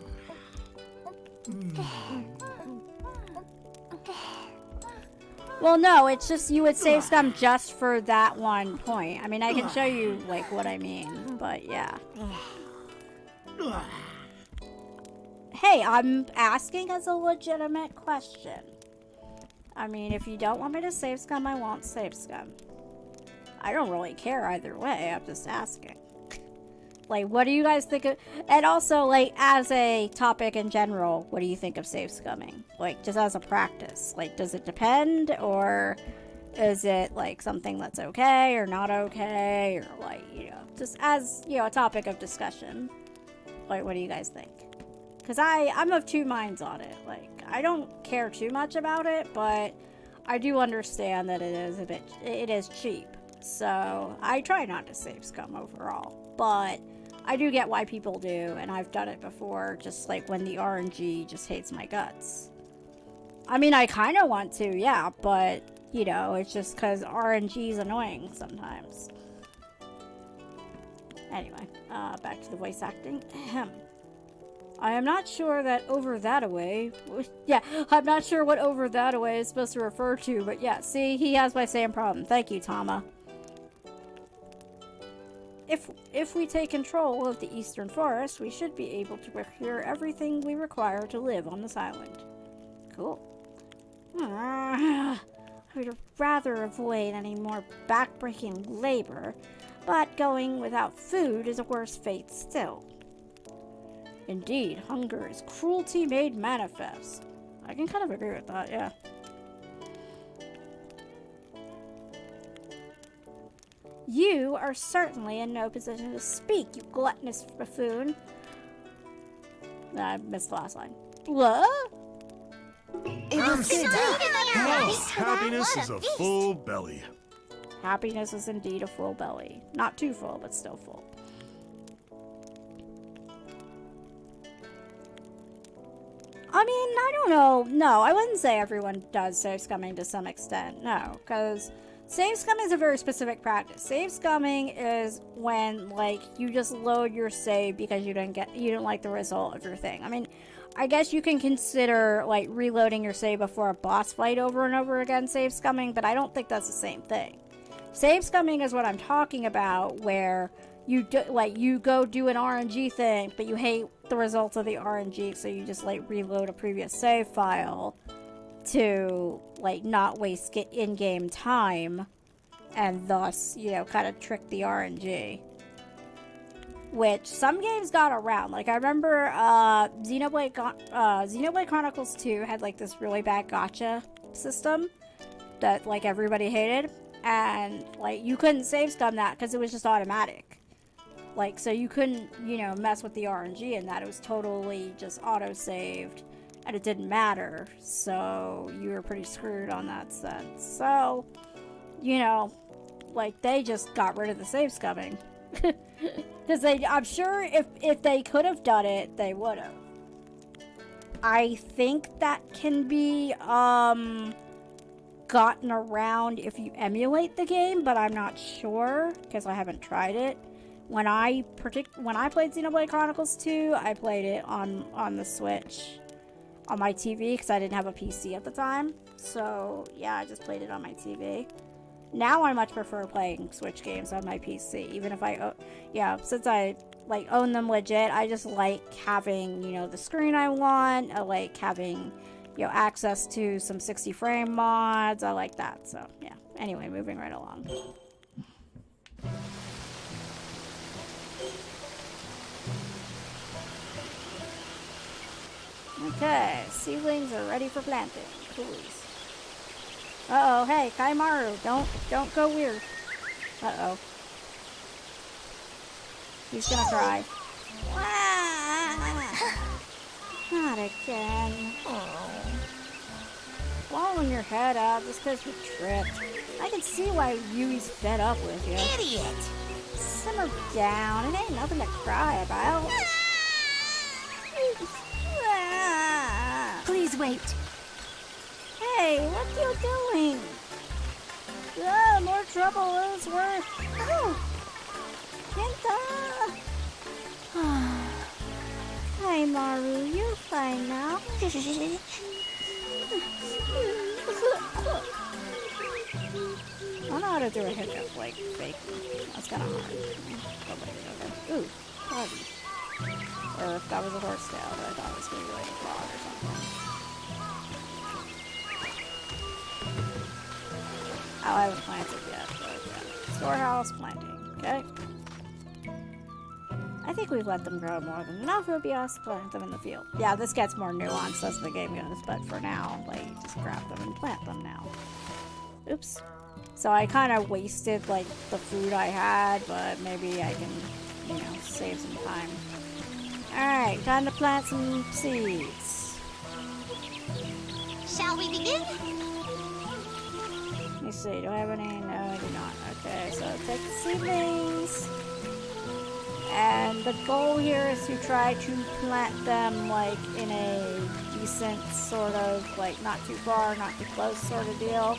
Well, no, it's just you would save scum just for that one point. I mean, I can show you, like, what I mean, but yeah. Hey, I'm asking as a legitimate question. I mean, if you don't want me to save scum, I won't save scum. I don't really care either way, I'm just asking. Like, what do you guys think of... And also, like, as a topic in general, what do you think of save scumming? Like, just as a practice. Like, does it depend? Or is it, like, something that's okay or not okay? Or, like, you know, just as, you know, a topic of discussion. Like, what do you guys think? Because I'm of two minds on it. Like, I don't care too much about it, but I do understand that it is cheap. So, I try not to save scum overall. But I do get why people do, and I've done it before, just like when the RNG just hates my guts. I mean, I kind of want to, yeah, but, you know, it's just because RNG is annoying sometimes. Anyway, back to the voice acting. Ahem. I am not sure that over that away... Yeah, I'm not sure what over that away is supposed to refer to, but yeah, see, he has my same problem. Thank you, Tama. If we take control of the Eastern Forest, we should be able to procure everything we require to live on this island. Cool. I would rather avoid any more backbreaking labor, but going without food is a worse fate still. Indeed, hunger is cruelty made manifest. I can kind of agree with that, yeah. You are certainly in no position to speak, you gluttonous buffoon. I missed the last line. What? It was good. Oh, happiness is a full belly. Happiness is indeed a full belly. Not too full, but still full. I mean, I don't know. No, I wouldn't say everyone does save scumming to some extent. No, because save scumming is a very specific practice. Save scumming is when, like, you just load your save because you didn't like the result of your thing. I mean, I guess you can consider, like, reloading your save before a boss fight over and over again save scumming, but I don't think that's the same thing. Save scumming is what I'm talking about, where you go do an RNG thing, but you hate the results of the RNG, so you just, like, reload a previous save file to, like, not waste in-game time, and thus, you know, kind of trick the RNG. Which some games got around. Like, I remember Xenoblade Chronicles 2 had, like, this really bad gacha system that, like, everybody hated, and, like, you couldn't save scum that because it was just automatic. Like, so you couldn't, you know, mess with the RNG in that. It was totally just auto-saved, and it didn't matter. So, you were pretty screwed on that sense. So, you know, like, they just got rid of the save scumming. Because I'm sure if they could have done it, they would have. I think that can be, gotten around if you emulate the game, but I'm not sure, because I haven't tried it. When I played Xenoblade Chronicles 2, I played it on the Switch on my TV because I didn't have a PC at the time. So, yeah, I just played it on my TV. Now I much prefer playing Switch games on my PC, even if since I, like, own them legit, I just like having, you know, the screen I want. I like having, you know, access to some 60 frame mods. I like that. So, yeah. Anyway, moving right along. Okay, seedlings are ready for planting. Please. Uh-oh, hey, Kaimaru, don't go weird. Uh-oh. He's gonna cry. Not again. Blowing your head out just because you tripped. I can see why Yui's fed up with you. Idiot! Simmer down. It ain't nothing to cry about. Please wait. Hey, what are you doing? More trouble is worth. Oh! Kenta! Hi, Maru. You're fine now. I don't know how to do a hiccup like fake. That's kind of hard. Okay. Ooh, body. Or if that was a horse tail, but I thought it was going to be like a frog or something. I haven't planted yet, but yeah. Storehouse planting. Okay. I think we've let them grow more than enough. It would be us to plant them in the field. Yeah, this gets more nuanced as the game goes, but for now, like, you just grab them and plant them now. Oops. So I kind of wasted, like, the food I had, but maybe I can, you know, save some time. Alright, time to plant some seeds. Shall we begin? Let me see, do I have any? No, I do not. Okay, so take the seedlings. And the goal here is to try to plant them, like, in a decent sort of, like, not too far, not too close sort of deal.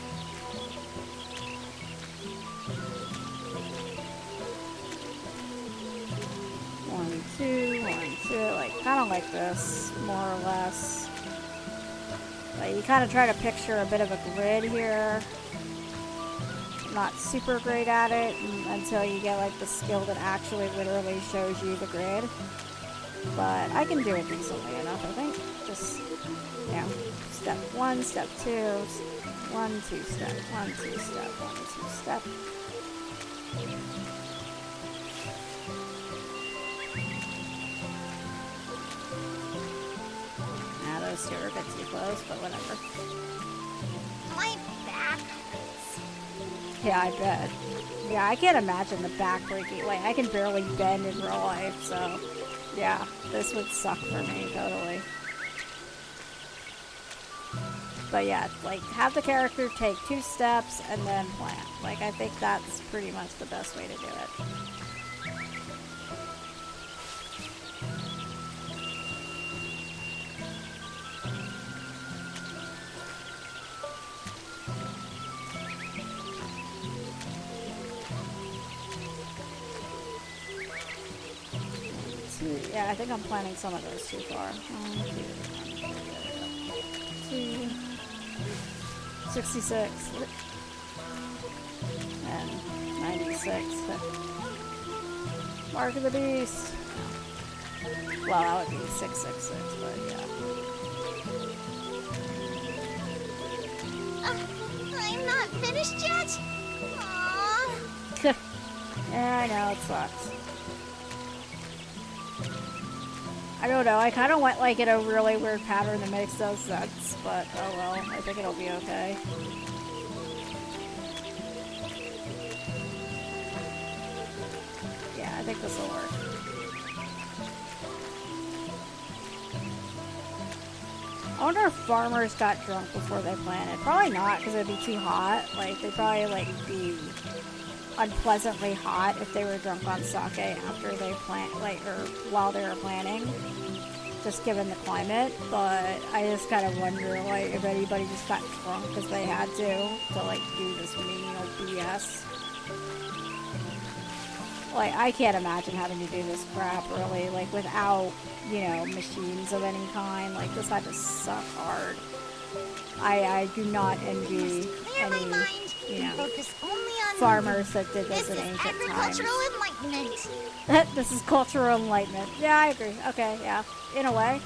One, two, like, kind of like this, more or less. Like, you kind of try to picture a bit of a grid here. Not super great at it until you get like the skill that actually literally shows you the grid, but I can do it decently enough, I think. Just, you know, step 1, step 2, 1, 2 step, 1, 2 step, 1, 2 step. Nah, those two are a bit too close, but whatever. My back. Yeah, I bet. Yeah, I can't imagine the back breaking. Like, I can barely bend in real life, so yeah, this would suck for me, totally. But yeah, like, have the character take 2 steps and then plant. Like, I think that's pretty much the best way to do it. Yeah, I think I'm planting some of those too far. 2, 66, and 96. Mark of the beast. Well, that would be 666, but yeah. I'm not finished yet? Aww. Yeah, I know, it sucks. I don't know, I kind of went like in a really weird pattern that makes no sense, but oh well, I think it'll be okay. Yeah, I think this will work. I wonder if farmers got drunk before they planted. Probably not, because it'd be too hot. Like, they'd probably like be unpleasantly hot if they were drunk on sake after they plant, like, or while they were planting, just given the climate. But I just kind of wonder, like, if anybody just got drunk because they had to like do this menial BS. Like, I can't imagine having to do this crap really, like, without, you know, machines of any kind. Like, this had to suck hard. I do not envy any, you know, Focus only on farmers that did this in is ancient times. agricultural enlightenment. This is cultural enlightenment. Yeah, I agree. Okay, yeah. In a way.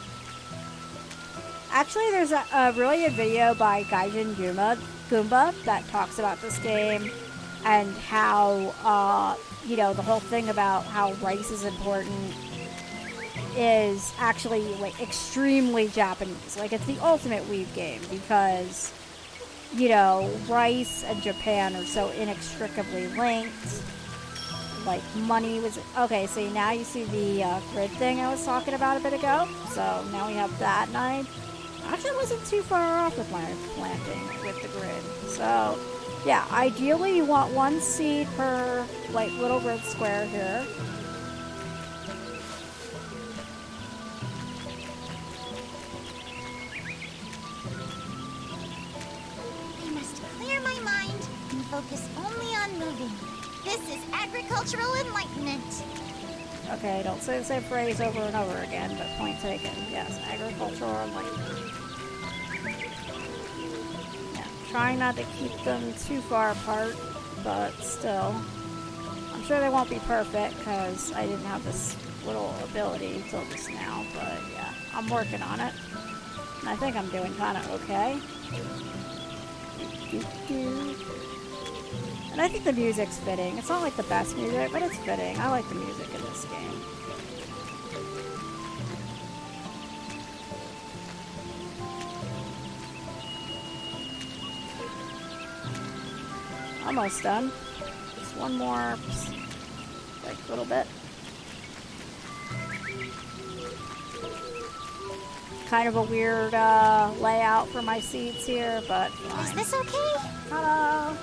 Actually, there's a really good video by Gaijin Goomba that talks about this game and how, you know, the whole thing about how rice is important is actually, like, extremely Japanese. Like, it's the ultimate weeb game because, you know, rice and Japan are so inextricably linked. Like, money was... Okay, so now you see the grid thing I was talking about a bit ago. So now we have that, and I actually wasn't too far off with my planting with the grid. So, yeah, ideally you want 1 seed per, like, little grid square here. I must clear my mind and focus only on moving. This is agricultural enlightenment. Okay, don't say the same phrase over and over again, but point taken. Yes, agricultural enlightenment. Yeah, trying not to keep them too far apart, but still. I'm sure they won't be perfect, because I didn't have this little ability until just now, but yeah, I'm working on it. And I think I'm doing kind of okay. And I think the music's fitting. It's not like the best music, but it's fitting. I like the music in this game. Almost done. Just one more, like, little bit. Kind of a weird layout for my seats here, but fine. Is this okay? Hello.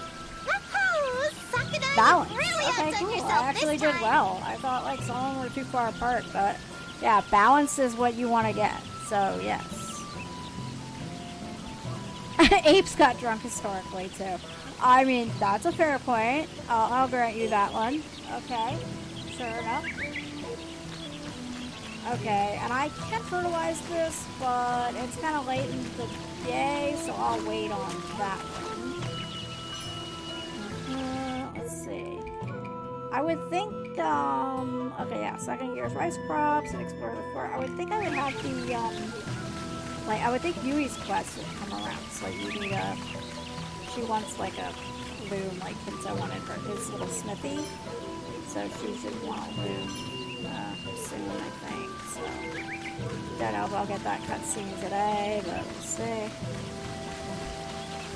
Oh, Sakuna, Balance. you really Okay, outdone cool. yourself I actually this did time. well. I thought like some of them were too far apart, but yeah, balance is what you want to get. So yes. Apes got drunk historically too. I mean, that's a fair point. I'll grant you that one. Okay, sure enough. Okay, and I can fertilize this, but it's kind of late in the day, so I'll wait on that one. Let's see. I would think, okay, yeah, second year's rice crops and explore the fort. I would think I would have the, like, I would think Yui's quest would come around. So you need she wants like a loom, like Kinto wanted for his little smithy. So she should want a loom soon, I think. So, don't know if I'll get that cutscene today, but we'll see.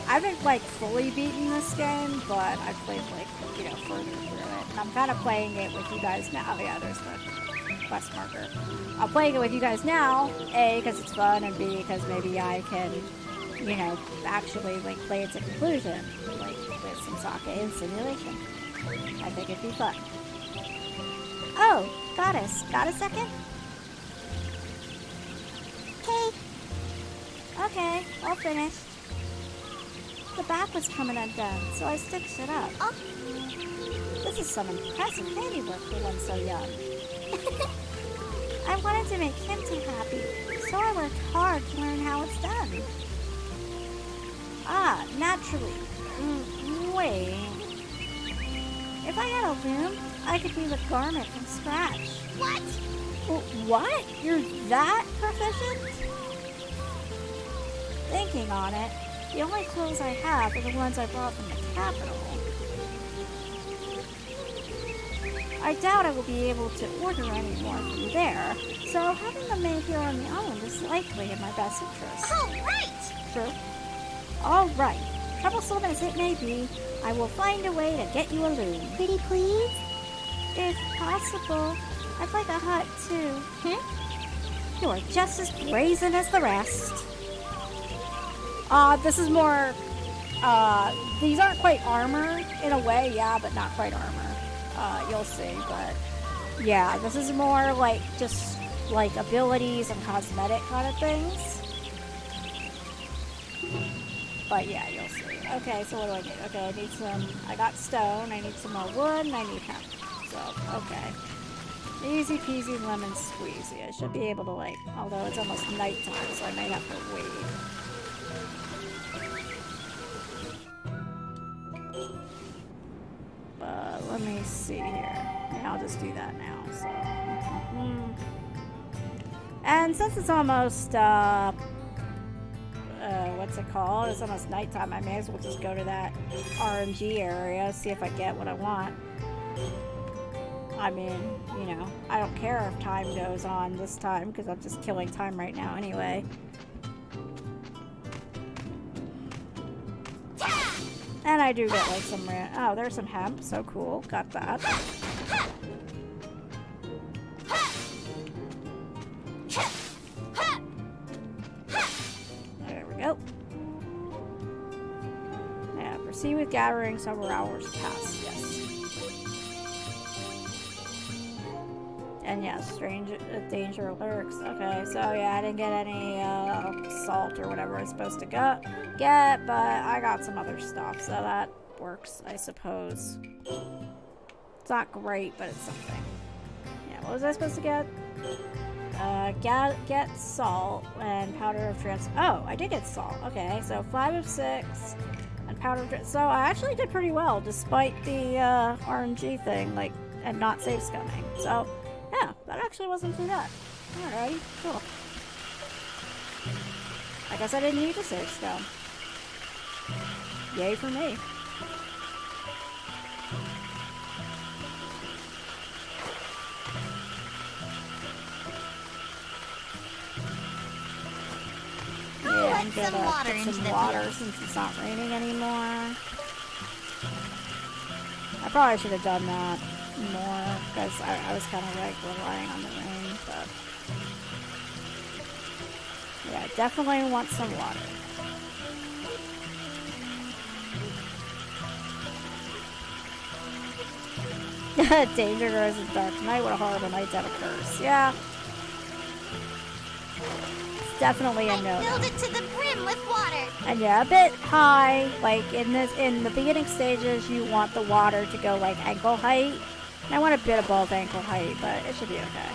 I haven't like fully beaten this game, but I've played like, you know, further through it. And I'm kind of playing it with you guys now. Oh yeah, there's the quest marker. I'm playing it with you guys now, A, because it's fun, and B, because maybe I can, you know, actually like play it to conclusion, like with some sake and simulation. I think it'd be fun. Oh, goddess, got a second? Okay, all finished. The back was coming undone, so I stitched it up. Oh. This is some impressive handiwork for one so young. I wanted to make Kinto happy, so I worked hard to learn how it's done. Ah, naturally. Wait. If I had a loom, I could weave a garment from scratch. What? What? You're that proficient? Thinking on it, the only clothes I have are the ones I brought from the capital. I doubt I will be able to order any more from there, so having them made here on my own is likely in my best interest. All right! True. All right. Troublesome as it may be, I will find a way to get you a loom. Pretty please? If possible, I'd like a hut too. You are just as brazen as the rest. This is more, these aren't quite armor in a way, yeah, but not quite armor. You'll see, but yeah, this is more like just like abilities and cosmetic kind of things. But yeah, you'll see. Okay, so what do I need? Okay, I need some, I got stone, I need some more wood, and I need hemp. So, okay. Easy peasy lemon squeezy. I should be able to like, although it's almost nighttime, so I might have to wait. But let me see here. Yeah, I'll just do that now, so. And since it's almost, what's it called? It's almost nighttime. I may as well just go to that RNG area, see if I get what I want. I mean, you know, I don't care if time goes on this time, because I'm just killing time right now anyway. And I do get like some oh, there's some hemp, so cool. Got that. There we go. Yeah, proceed with gathering several hours past, yes. And yes, strange danger lurks. Okay, so yeah, I didn't get any salt or whatever I was supposed to get, but I got some other stuff, so that works, I suppose. It's not great, but it's something. Yeah, what was I supposed to get? Get salt and powder of trans. Oh, I did get salt. Okay, so 5 of 6 and powder of trans. So I actually did pretty well, despite the RNG thing, like, and not save scumming. So. Yeah, that actually wasn't too bad. Alrighty, cool. I guess I didn't need to save scum. Yay for me. some water put into some the water fields. since it's not raining anymore. I probably should have done that more because I was kind of like relying on the rain, but yeah, definitely want some water. Danger grows in dark night. What a horrible night to have a curse. Yeah. It's definitely a I no. filled it to the brim with water. And yeah, a bit high. Like in the beginning stages, you want the water to go like ankle height. And I want a bit above ankle height, but it should be okay.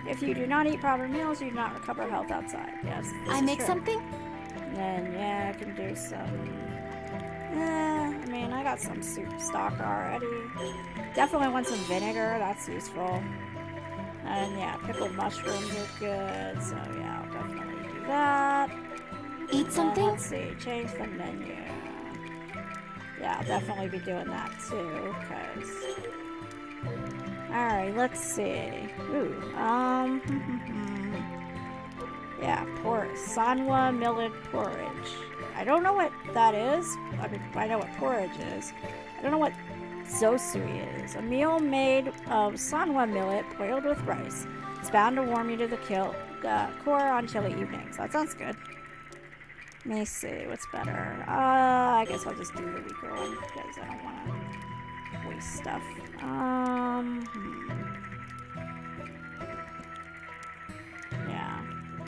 If you do not eat proper meals, you do not recover health outside. Yes. I make something? Then yeah, I can do some. I mean, I got some soup stock already. Definitely want some vinegar. That's useful. And yeah, pickled mushrooms are good. So yeah, I'll definitely do that. Eat something? Let's see, change the menu. Yeah, I'll definitely be doing that too, cause. Alright, let's see. Ooh, yeah, Sanwa millet porridge. I don't know what that is. I mean, I know what porridge is. I don't know what zosui is. A meal made of Sanwa millet boiled with rice. It's bound to warm you to the core on chilly evenings. That sounds good. Let me see, what's better? I guess I'll just do the weaker one because I don't want to waste stuff. Yeah.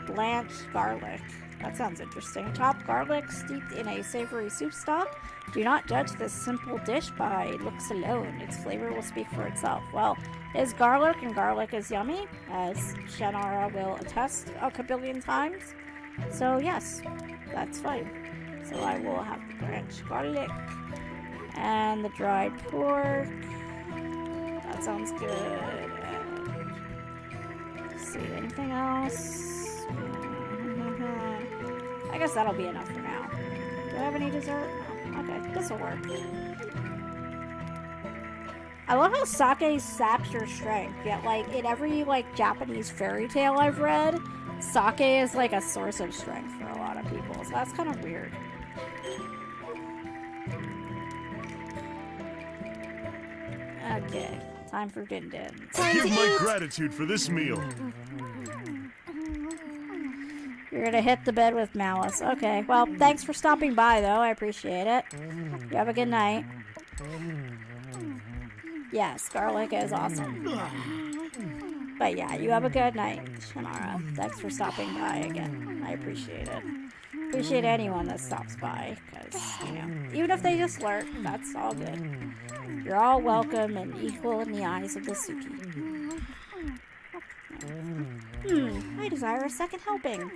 Blanched garlic. That sounds interesting. Chopped garlic steeped in a savory soup stock. Do not judge this simple dish by looks alone. Its flavor will speak for itself. Well, it is garlic, and garlic is yummy, as Shannara will attest a kabillion times. So yes, that's fine. So I will have the blanched garlic and the dried pork. That sounds good. And let's see, anything else? I guess that'll be enough for now. Do I have any dessert? No. Okay, this'll work. I love how sake saps your strength, yet like in every like Japanese fairy tale I've read, sake is like a source of strength for a lot of people, so that's kind of weird. Okay, time for din-din. Give my gratitude for this meal. You're gonna hit the bed with malice. Okay, well, thanks for stopping by, though. I appreciate it. You have a good night. Yes, garlic is awesome. But yeah, you have a good night, Shannara. Thanks for stopping by again. I appreciate it. Appreciate anyone that stops by, because, you know, even if they just lurk, that's all good. You're all welcome and equal in the eyes of the Tsuki. I desire a second helping.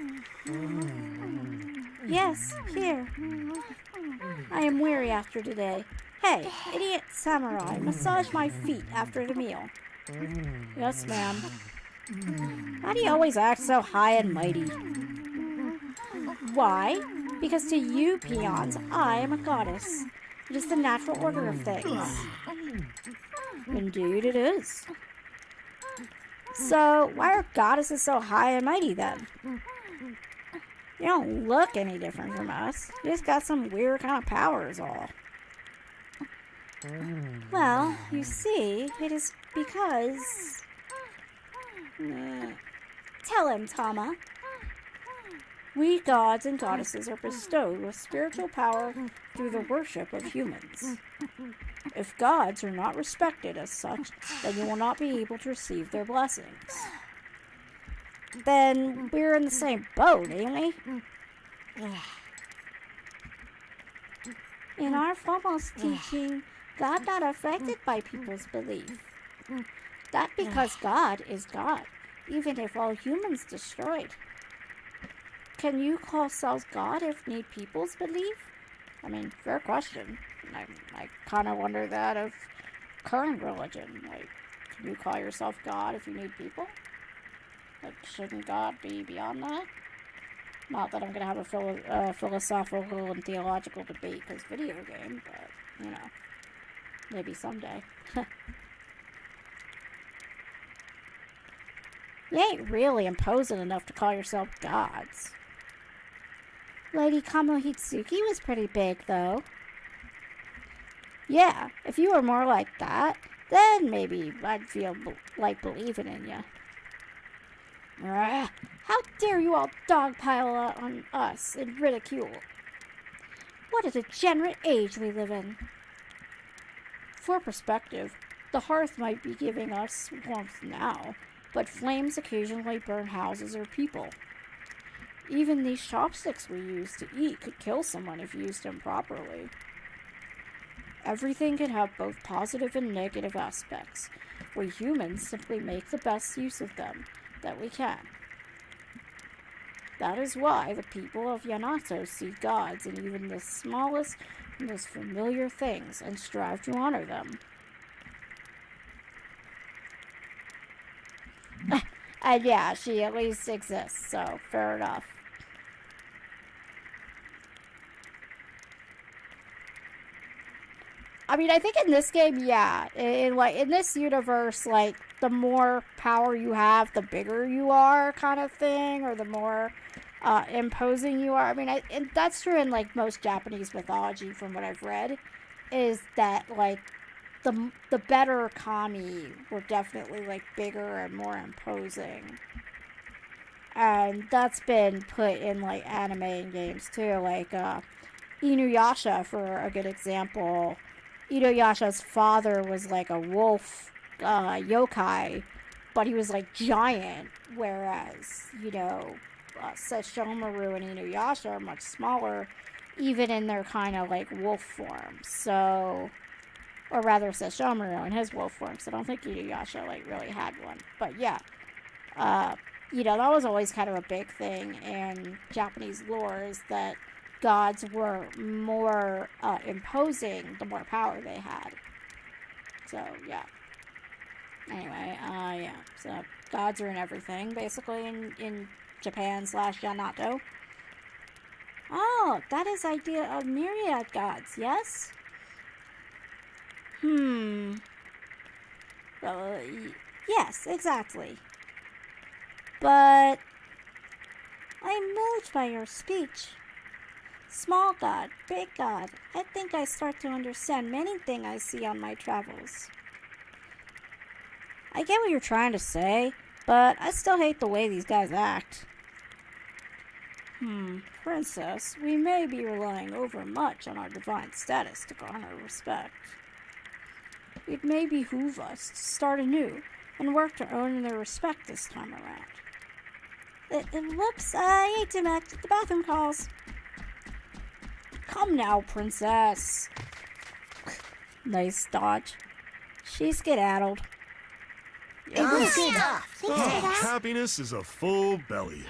Yes, here. I am weary after today. Hey, idiot samurai, massage my feet after the meal. Yes, ma'am. Why do you always act so high and mighty? Why? Because to you peons, I am a goddess. It is the natural order of things. Indeed it is. So, why are goddesses so high and mighty then? You don't look any different from us. You just got some weird kind of powers all. Well, you see, it is because... Tell him, Tama. We gods and goddesses are bestowed with spiritual power through the worship of humans. If gods are not respected as such, then you will not be able to receive their blessings. Then we're in the same boat, ain't we? In our foremost teaching, God not affected by people's belief. That because God is God, even if all humans destroyed. Can you call selves God if need people's belief? I mean, fair question. I kind of wonder that of current religion. Like, can you call yourself God if you need people? Like, shouldn't God be beyond that? Not that I'm going to have a philosophical and theological debate because video game, but, you know, maybe someday. You ain't really imposing enough to call yourself gods. Lady Kamohitsuki was pretty big, though. Yeah, if you were more like that, then maybe I'd feel like believing in you. How dare you all dogpile on us in ridicule? What a degenerate age we live in. For perspective, the hearth might be giving us warmth now, but flames occasionally burn houses or people. Even these chopsticks we use to eat could kill someone if used improperly. Everything can have both positive and negative aspects. We humans simply make the best use of them that we can. That is why the people of Yamato see gods in even the smallest, most familiar things and strive to honor them. And yeah, she at least exists, so fair enough. I mean, I think in this game, yeah, in this universe, like, the more power you have, the bigger you are, kind of thing, or the more imposing you are. I mean, and that's true in, like, most Japanese mythology, from what I've read, is that, like, the better kami were definitely, like, bigger and more imposing. And that's been put in, like, anime and games, too. Like, Inuyasha, for a good example. Inuyasha's father was like a wolf yokai, but he was like giant, whereas, you know, Sesshomaru and Inuyasha are much smaller, even in their kind of like wolf form. So, or rather Sesshomaru in his wolf form, so I don't think Inuyasha like really had one. But yeah, you know, that was always kind of a big thing in Japanese lore, is that gods were more imposing the more power they had. So, yeah. Anyway, yeah. So, gods are in everything, basically, in Japan / Yamato. Oh, that is idea of myriad gods, yes? Yes, exactly. But I'm moved by your speech. Small god, big god, I think I start to understand many things I see on my travels. I get what you're trying to say, but I still hate the way these guys act. Princess, we may be relying overmuch on our divine status to garner respect. It may behoove us to start anew and work to earn their respect this time around. Whoops, I hate to make the bathroom calls. Come now, princess. Nice dodge. She's skedaddled. Happiness is a full belly.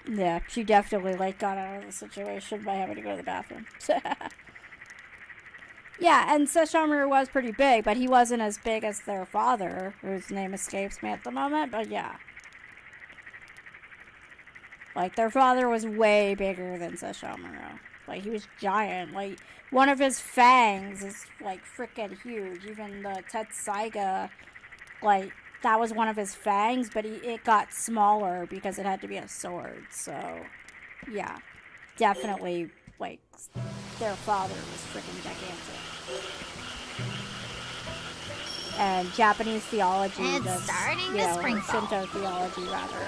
Yeah, she definitely, like, got out of the situation by having to go to the bathroom. Yeah, and Sesshomaru was pretty big, but he wasn't as big as their father, whose name escapes me at the moment, but yeah. Like, their father was way bigger than Sesshomaru. Like, he was giant. Like, one of his fangs is, like, freaking huge. Even the Tetsaiga, like, that was one of his fangs, but it got smaller because it had to be a sword. So, yeah. Definitely, like, their father was freaking gigantic. And Japanese theology It's does, starting you to know, sprinkle. Shinto theology, rather,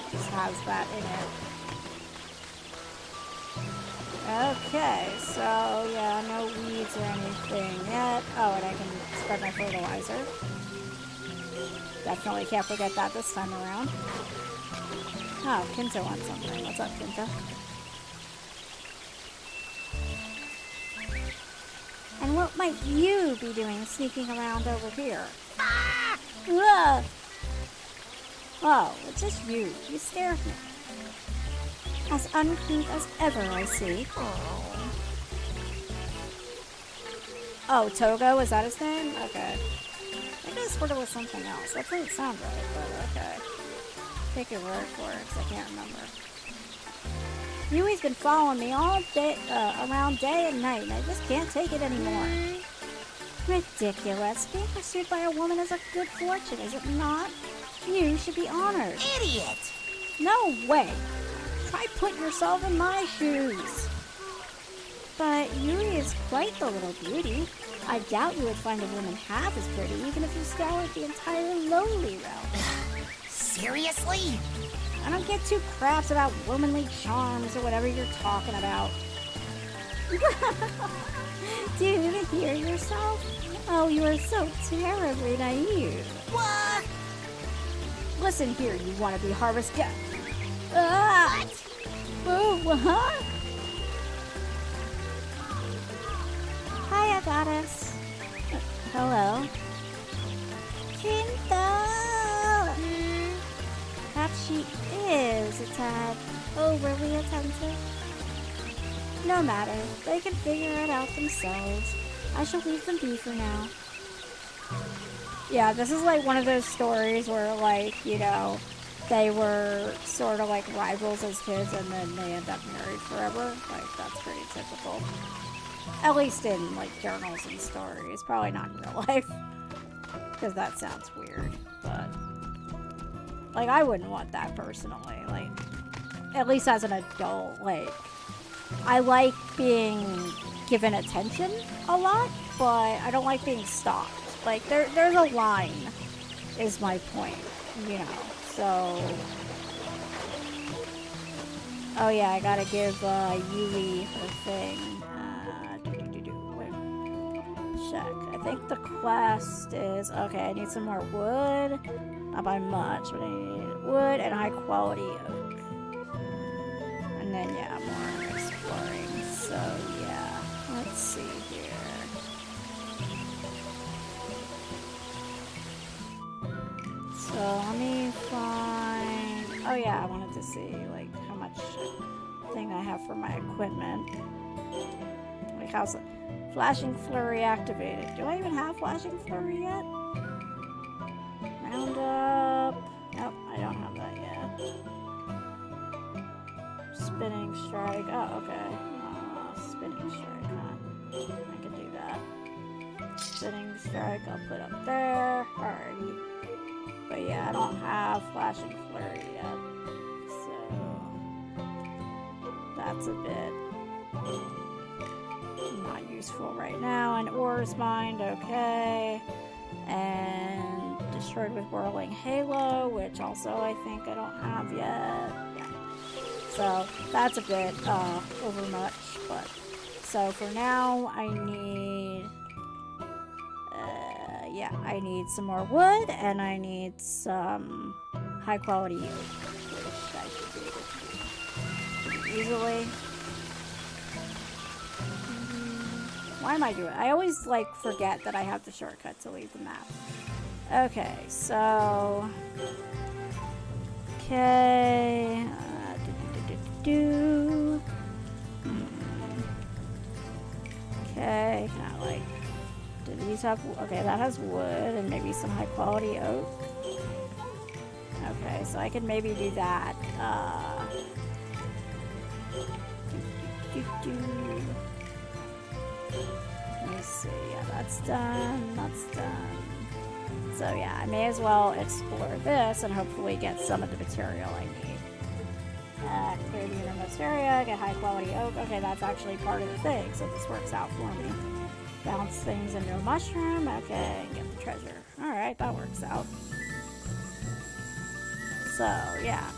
just has that in it. Okay, so, yeah, no weeds or anything yet. Oh, and I can spread my fertilizer. Definitely can't forget that this time around. Oh, Kinto wants something. What's up, Kinto? And what might you be doing sneaking around over here? Ah! Ugh! Oh, it's just you. You scared me. As uncouth as ever, I see. Oh, Togo? Was that his name? Okay. I guess it was something else. That didn't sound right, but okay. Take your word for it, because I can't remember. Yui's been following me all day, around day and night, and I just can't take it anymore. Ridiculous. Being pursued by a woman is a good fortune, is it not? You should be honored. Idiot! No way. Try put yourself in my shoes. But Yuri is quite the little beauty. I doubt you would find a woman half as pretty, even if you scoured the entire lowly realm. Seriously? I don't get too craps about womanly charms or whatever you're talking about. Do you even hear yourself? Oh, you are so terribly naive. What? Listen here, you want to be harvest cat. Ah! Oh, what? Hiya, goddess. Hello. Kinto! Perhaps she is a tad overly attentive. No matter, they can figure it out themselves. I shall leave them be for now. Yeah, this is like one of those stories where, like, you know, they were sort of like rivals as kids and then they end up married forever. Like, that's pretty typical. At least in, like, journals and stories. Probably not in real life. Because that sounds weird. But, like, I wouldn't want that personally. Like, at least as an adult, like, I like being given attention a lot, but I don't like being stalked. Like, there's a line, is my point, you know, so... Oh yeah, I gotta give, Yui her thing. Check. I think the quest is... Okay, I need some more wood. Not by much, but I need wood and high quality oak. And then, yeah, more exploring. So, yeah. Let's see here. So, let me find... Oh, yeah, I wanted to see, like, how much thing I have for my equipment. Like, how's it? Flashing Flurry activated. Do I even have Flashing Flurry yet? Round up. Nope, I don't have that yet. Spinning Strike. Oh, okay. Spinning Strike, huh? I can do that. Spinning Strike, I'll put up there. Alrighty. But yeah, I don't have Flashing Flurry yet. So... that's a bit... not useful right now. And Ore's Mind, okay. And Destroyed with Whirling Halo, which also I think I don't have yet. Yeah. So that's a bit overmuch, but so for now I need yeah, I need some more wood and I need some high quality oak, which I should be able to do pretty easily. Why am I doing it? I always, like, forget that I have the shortcut to leave the map. Okay, so... Okay... Okay, can I, like... do these have... okay, that has wood and maybe some high-quality oak. Okay, so I can maybe do that. Let me see. Yeah, that's done. That's done. So yeah, I may as well explore this and hopefully get some of the material I need. Clear the innermost area, get high quality oak. Okay, that's actually part of the thing, so this works out for me. Bounce things into a mushroom. Okay, and get the treasure. Alright, that works out. So, yeah.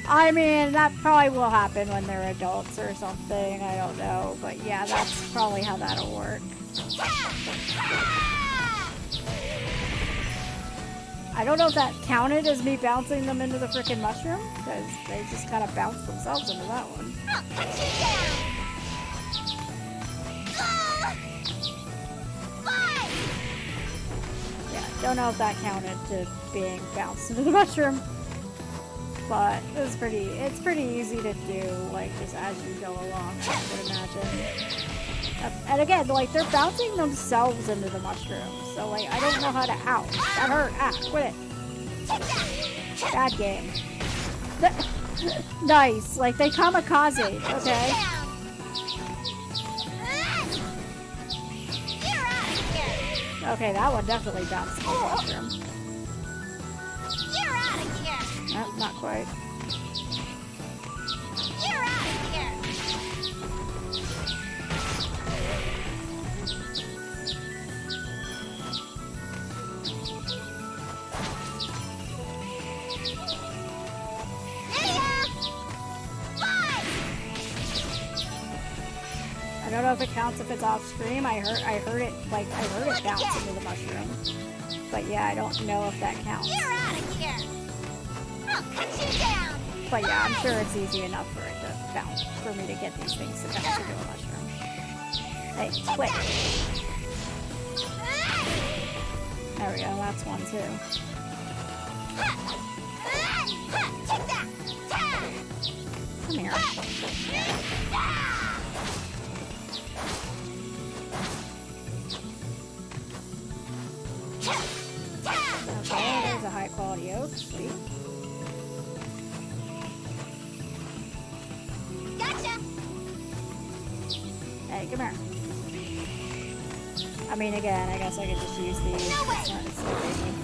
I mean, that probably will happen when they're adults or something. I don't know. But yeah, that's probably how that'll work. I don't know if that counted as me bouncing them into the frickin' mushroom, because they just kind of bounced themselves into that one. Yeah, don't know if that counted to being bounced into the mushroom. But it's pretty easy to do, like, just as you go along, I would imagine. And again, like, they're bouncing themselves into the mushroom. So, like, I don't know how to... ow. That hurt. Ah, quit it. Bad game. Nice. Like, they kamikaze, okay? Okay, that one definitely bounced into the mushroom. Nope, not quite. You're out of here! I don't know if it counts if it's off screen. I heard it bounce into the mushroom. But yeah, I don't know if that counts. You're out of here! I'll cut you down! But yeah, I'm sure it's easy enough for it to bounce, for me to get these things to bounce into a mushroom. Hey, quit. There we go, that's one too. Take that! Come here. Okay, there's a high quality oak. Sweet. Gotcha! Hey, come here. I mean, again, I guess I could just use these. No way. It's not so biggie.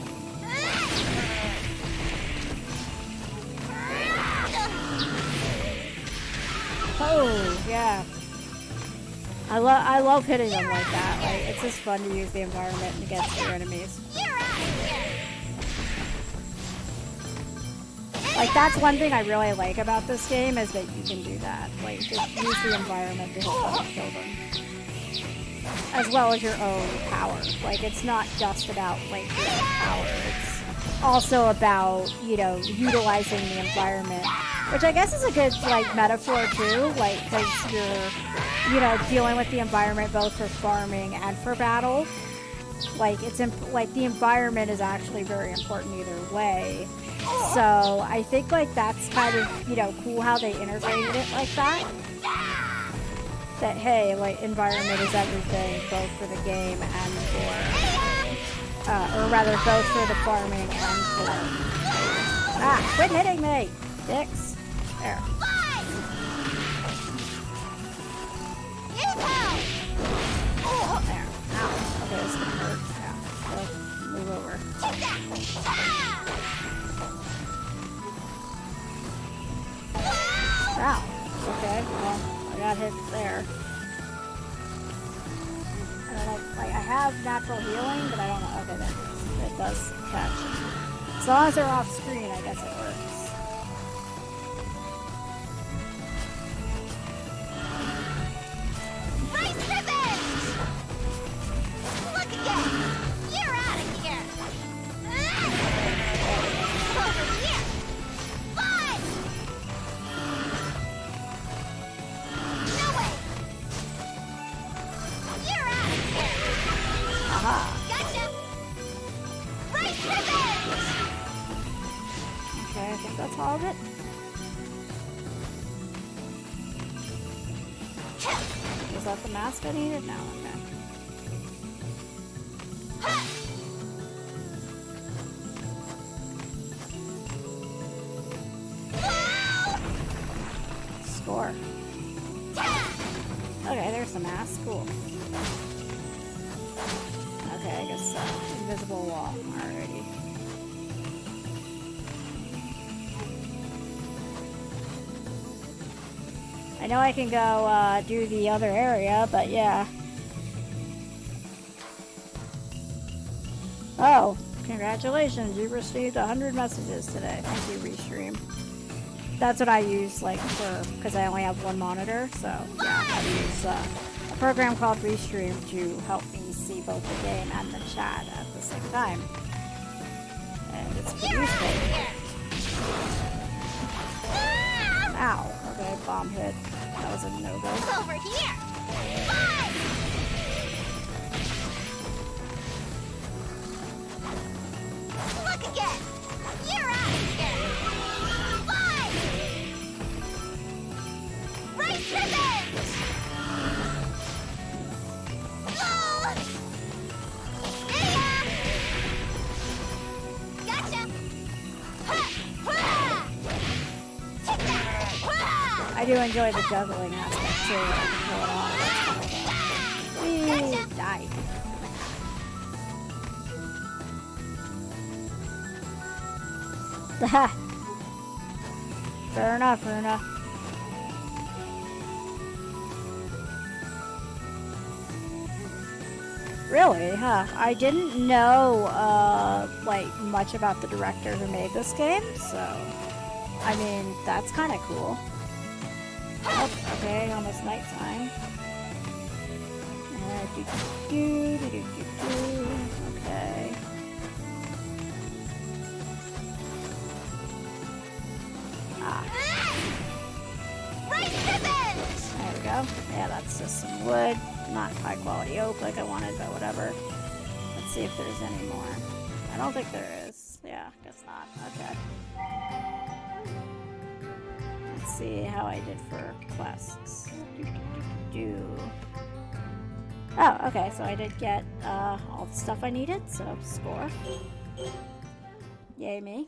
Oh, yeah. I love hitting them like that. Like, it's just fun to use the environment against your enemies. You're out of here! Like, that's one thing I really like about this game is that you can do that. Like, just use the environment to hit them and kill them. As well as your own power. Like, it's not just about, like, your own power. It's also about, you know, utilizing the environment. Which I guess is a good, like, metaphor, too. Like, because you're, you know, dealing with the environment both for farming and for battle. Like, it's, like, the environment is actually very important either way. So, I think, like, that's kind of, you know, cool how they integrated it like that. That, hey, like, environment is everything, both for the game and for, or rather, both for the farming and for, ah, quit hitting me, dicks. There. There. Ow. Okay, this is gonna hurt. Yeah. So, move over. Ow. Okay, well, I got hit there. I don't know, like, I have natural healing, but I don't know. Okay, there. It does catch. As long as they're off screen, I guess it works. Rice revenge! Look again! You're out of here! Over here! Fine! No way! You're out of here! Aha. Gotcha! Rice revenge! Okay, I think that's all of it. Was that the mask I needed? No, okay. Score. Okay, there's the mask. Cool. Okay, I guess invisible wall. Alrighty. I know I can go do the other area, but yeah. Oh, congratulations, you received 100 messages today. Thank you, Restream. That's what I use, like, because I only have one monitor, so yeah, I use a program called Restream to help me see both the game and the chat at the same time. And it's pretty useful. Ow. Okay, bomb hit. That was a no-go. Over here! Fine! Look again! You're out of here! Fine! Rice revenge! Oh! Yeah! Gotcha! Ha! Ha! Take that! Ha! I do enjoy the juggling aspect too. I can pull it off. Whee! Die. Haha. Fair enough, Runa. Really, huh? I didn't know, like, much about the director who made this game, so... I mean, that's kind of cool. Oh, okay, almost nighttime. Okay. Ah. Right ribbons! There we go. Yeah, that's just some wood. Not high quality oak like I wanted, but whatever. Let's see if there's any more. I don't think there is. Yeah, guess not. Okay. Let's see how I did for quests. Oh, okay, so I did get all the stuff I needed, so score. Yay me.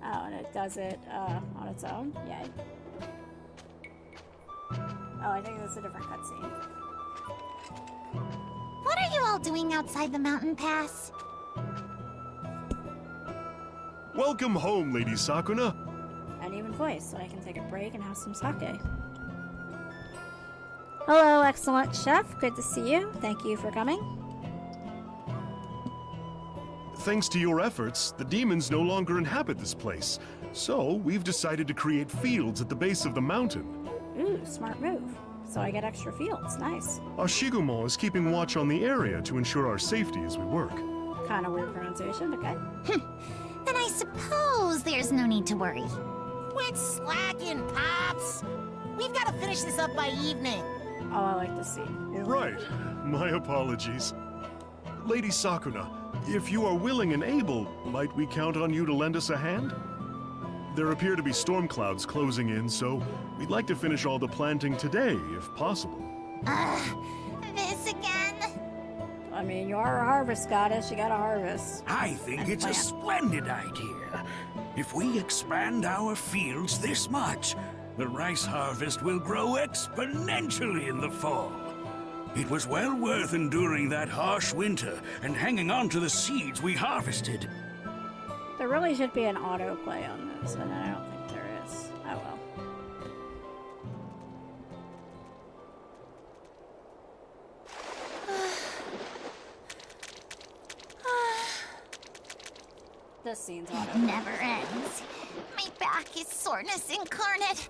Oh, and it does it on its own. Yay. Oh, I think that's a different cutscene. What are you all doing outside the mountain pass? Welcome home, Lady Sakuna. An even voice, so I can take a break and have some sake. Hello, excellent chef. Good to see you. Thank you for coming. Thanks to your efforts, the demons no longer inhabit this place. So, we've decided to create fields at the base of the mountain. Ooh, smart move. So I get extra fields. Nice. Ashigumo is keeping watch on the area to ensure our safety as we work. Kind of weird pronunciation, okay. Then I suppose there's no need to worry. Quit slacking, Pops! We've got to finish this up by evening. Oh, I like to see. Right. My apologies. Lady Sakuna, if you are willing and able, might we count on you to lend us a hand? There appear to be storm clouds closing in, so we'd like to finish all the planting today, if possible. This again? I mean, you are a harvest goddess. You gotta harvest. I think it's a splendid idea. If we expand our fields this much, the rice harvest will grow exponentially in the fall. It was well worth enduring that harsh winter and hanging on to the seeds we harvested. There really should be an autoplay on this, and I don't think there is. Oh well. This scene's It auto. never ends. My back is soreness incarnate.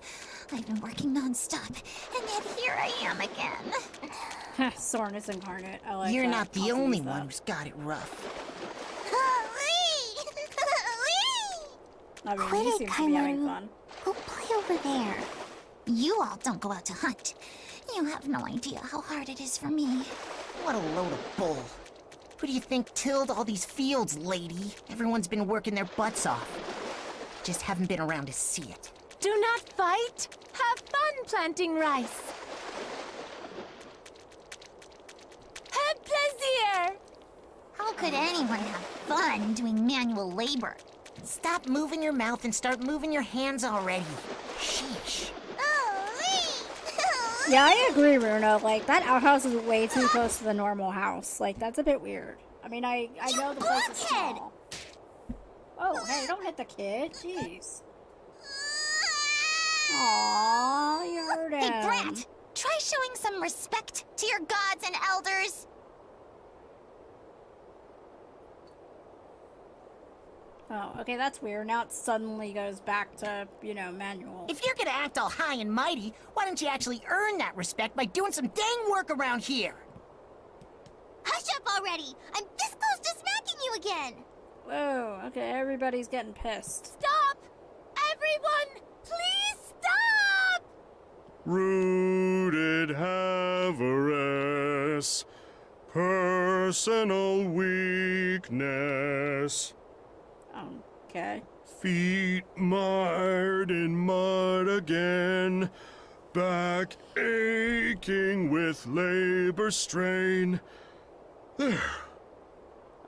I've been working non-stop, and yet here I am again. Soreness incarnate. I like You're that. not the I'll only use one that. who's got it rough. I mean, Quit you it, seem to be having Kaimaru. fun. Go play over there. You all don't go out to hunt. You have no idea how hard it is for me. What a load of bull. Who do you think tilled all these fields, lady? Everyone's been working their butts off. Just haven't been around to see it. Do not fight. Have fun planting rice. Have plaisir. How could anyone have fun doing manual labor? Stop moving your mouth and start moving your hands already. Sheesh. Yeah, I agree, Runa. Like, that outhouse is way too close to the normal house. Like, that's a bit weird. I mean, I know the place is small. Oh, hey, don't hit the kid. Jeez. Aww, you hurt him. Hey, Brat! Try showing some respect to your gods and elders. Oh, okay, that's weird. Now it suddenly goes back to, you know, manual. If you're gonna act all high and mighty, why don't you actually earn that respect by doing some dang work around here? Hush up already! I'm this close to smacking you again! Whoa, okay, everybody's getting pissed. Stop! Everyone, please stop! Rooted avarice, personal weakness, Okay. feet mired in mud again, back aching with labor strain. There.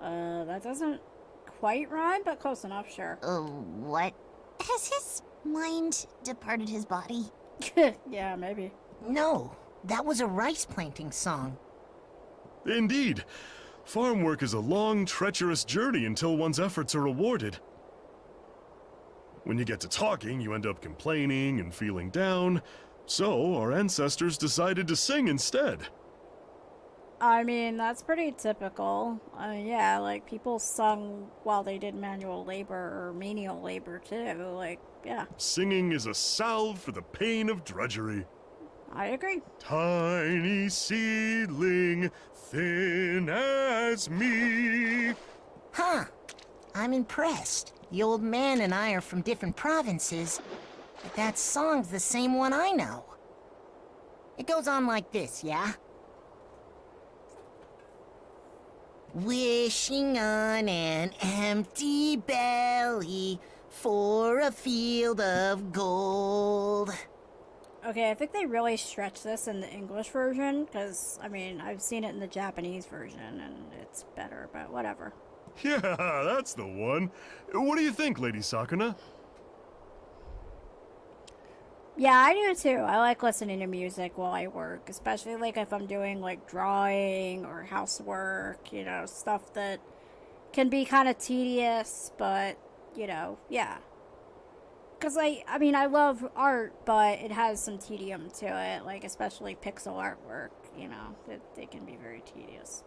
That doesn't quite rhyme, but close enough, sure. Oh, what? Has his mind departed his body? Yeah, maybe. No, that was a rice planting song. Indeed. Farm work is a long, treacherous journey until one's efforts are rewarded. When you get to talking, you end up complaining and feeling down. So, our ancestors decided to sing instead. I mean, that's pretty typical. Yeah, like, people sung while they did manual labor or menial labor, too. Like, yeah. Singing is a salve for the pain of drudgery. I agree. Tiny seedling, thin as me. Huh. I'm impressed. The old man and I are from different provinces, but that song's the same one I know. It goes on like this, yeah? Wishing on an empty belly for a field of gold. Okay, I think they really stretch this in the English version, because, I mean, I've seen it in the Japanese version, and it's better, but whatever. Yeah, that's the one. What do you think, Lady Sakuna? Yeah, I do too. I like listening to music while I work, especially like if I'm doing like drawing or housework, you know, stuff that can be kind of tedious, but, you know, yeah. Because I mean, I love art, but it has some tedium to it, like especially pixel artwork, you know, it can be very tedious.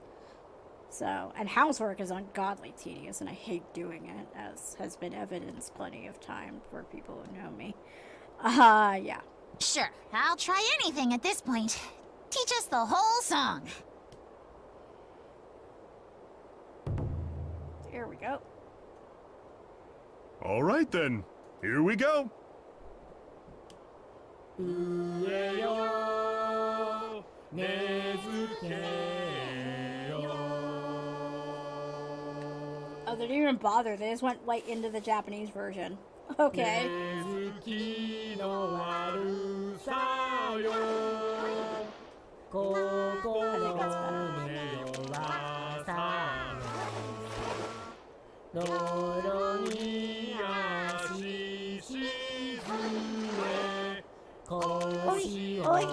So, and housework is ungodly tedious, and I hate doing it, as has been evidenced plenty of time for people who know me. Yeah. Sure, I'll try anything at this point. Teach us the whole song. Here we go. All right then, here we go. Oh, they didn't even bother. They just went right into the Japanese version. Okay. I think that's better. Oi, oi.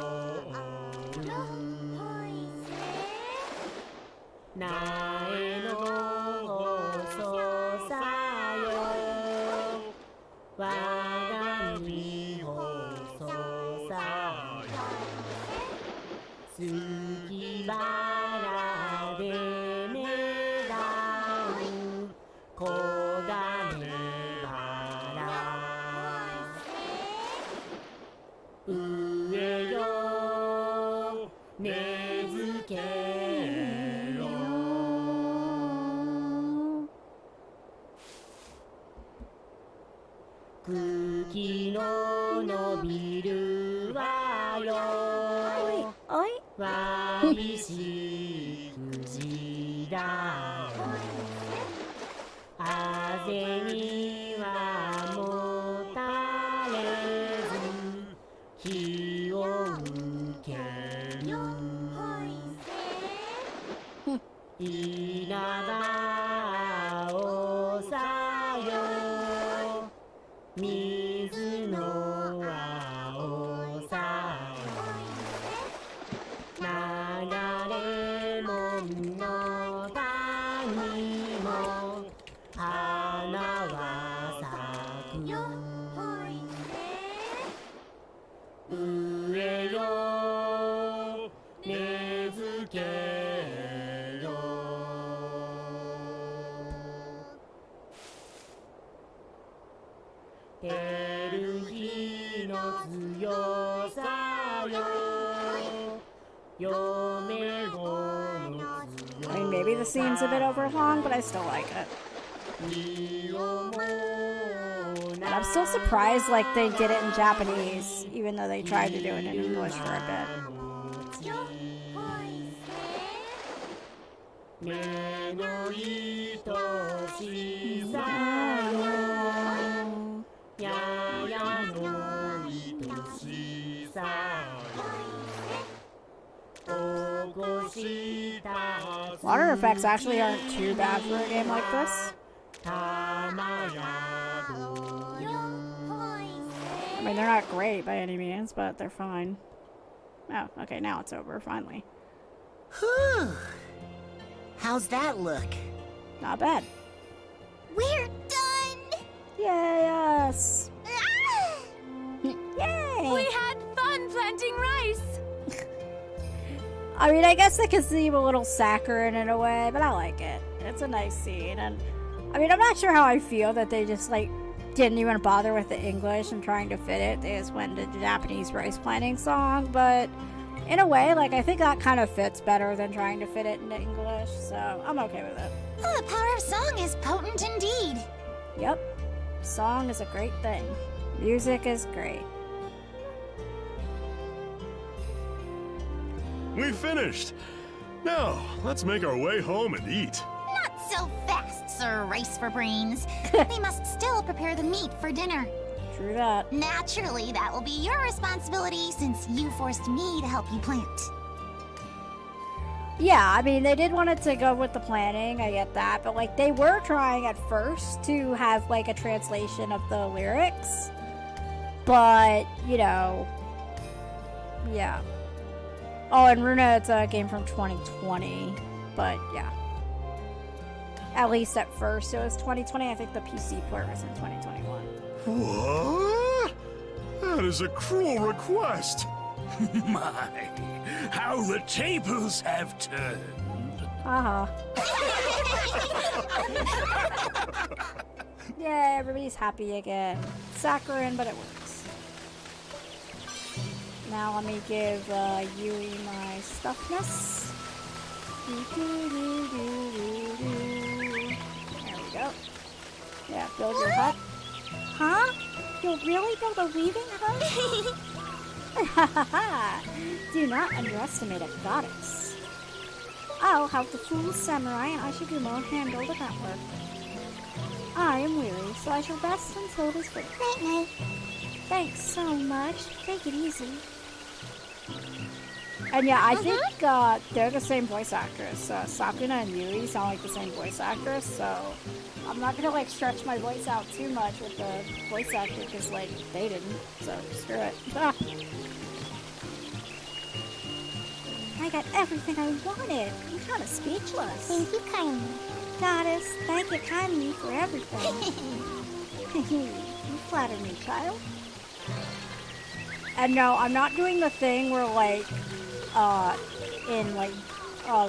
I mean, maybe the scene's a bit overlong, but I still like it. And I'm still surprised, like, they did it in Japanese, even though they tried to do it in English for a bit. Water effects actually aren't too bad for a game like this. I mean, they're not great by any means, but they're fine. Oh, okay, now it's over, finally. Whew. How's that look? Not bad. We're done! Yay, us! Ah! Yay! We had fun planting rice. I mean, I guess it can seem a little saccharine in a way, but I like it. It's a nice scene, and I mean, I'm not sure how I feel that they just like didn't even bother with the English and trying to fit it. They just went into the Japanese rice planting song, but in a way, like I think that kind of fits better than trying to fit it into English, so I'm okay with it. Oh, the power of song is potent indeed. Yep, song is a great thing. Music is great. We finished. Now, let's make our way home and eat. Not so fast, Sir Rice for Brains. We must still prepare the meat for dinner. True that. Naturally, that will be your responsibility since you forced me to help you plant. Yeah, I mean, they did want it to go with the planning, I get that, but like they were trying at first to have like a translation of the lyrics, but you know, yeah. Oh, and Runa, it's a game from 2020, but yeah. At least at first it was 2020. I think the PC port was in 2021. What? That is a cruel request. My, how the tables have turned. Uh-huh. Yeah, everybody's happy again. Saccharine, but it works. Now let me give Yui my stuffness. There we go. Yeah, build your hut. Huh? You'll really build a weaving hut? Do not underestimate a goddess. I'll have the fool samurai and I shall do more handle the network. I am weary, so I shall rest until it is finished. Night-night. Thanks so much. Take it easy. And yeah, I think they're the same voice actress. Sakuna and Yui sound like the same voice actress, so I'm not gonna like stretch my voice out too much with the voice actor because like they didn't. So screw it. I got everything I wanted. I'm kind of speechless. Thank you kindly. Goddess, thank you kindly for everything. You flatter me, child. And no, I'm not doing the thing where like, in like,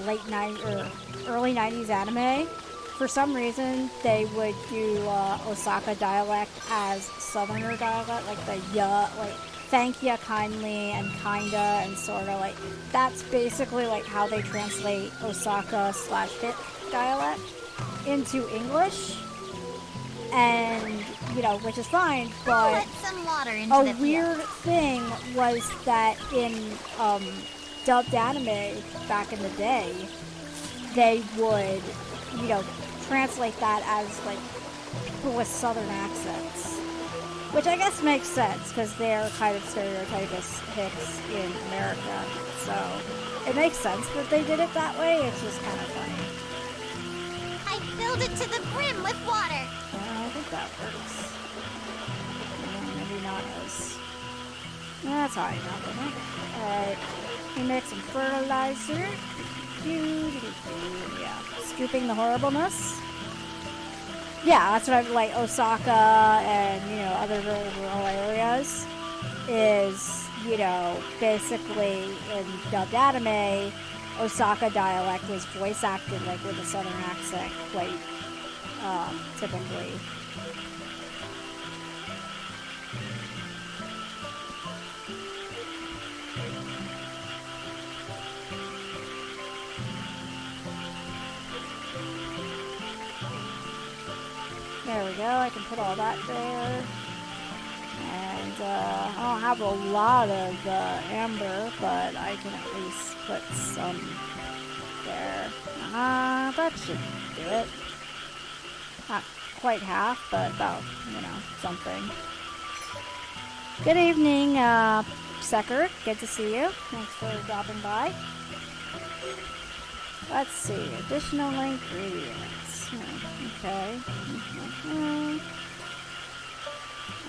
late 90s or early 90s anime, for some reason they would do Osaka dialect as Southerner dialect, like the ya, like thank ya kindly and kinda and sorta, like that's basically like how they translate Osaka / hit dialect into English. And, you know, which is fine, I'll but let some water into a the weird field. thing was that in dubbed anime back in the day, they would, you know, translate that as like people with southern accents, which I guess makes sense because they're kind of stereotyped as hicks in America, so it makes sense that they did it that way. It's just kind of funny. I filled it to the brim with water. I think that works. Maybe not as. That's how I know it. Alright. We make some fertilizer. Yeah. Scooping the horribleness. Yeah, that's what I like. Osaka and, you know, other rural areas is, you know, basically in dubbed anime, Osaka dialect was voice acted like with a southern accent quite typically. There we go, I can put all that there. And I don't have a lot of amber, but I can at least put some there. That should do it. Not quite half, but about, you know, something. Good evening, Secker. Good to see you. Thanks for dropping by. Let's see. Additional ingredients. Okay.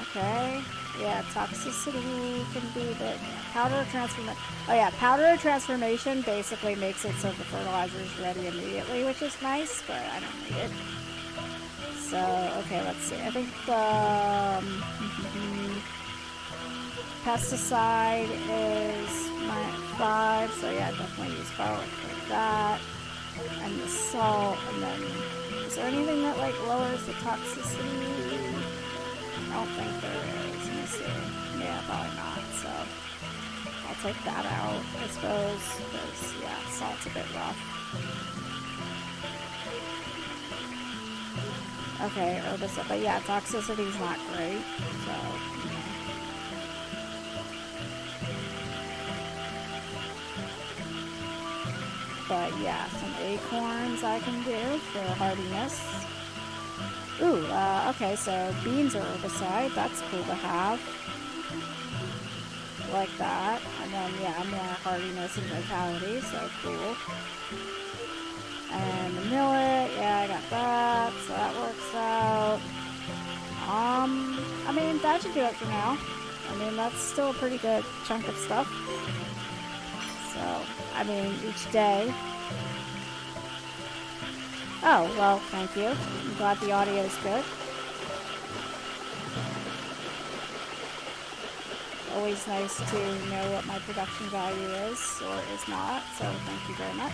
Okay. Yeah, toxicity can be the powder transformation. Oh yeah, powder transformation basically makes it so the fertilizer is ready immediately, which is nice, but I don't need it. So, okay, let's see. I think the pesticide is my 5, so yeah, definitely use garlic for that. And the salt, and then is there anything that like lowers the toxicity? I don't think there is. Let me see. Yeah, probably not. So I'll take that out, I suppose, because yeah, salt's a bit rough. Okay, herbicide, but yeah, toxicity's not great. So yeah. But yeah, some acorns I can do for hardiness. Ooh, okay, so beans are herbicide. That's cool to have. Like that. And then, yeah, more hardiness and vitality, so cool. And the millet, yeah, I got that, so that works out. I mean, that should do it for now. I mean, that's still a pretty good chunk of stuff. So, I mean, each day. Oh, well, thank you. I'm glad the audio is good. Always nice to know what my production value is, or is not, so thank you very much.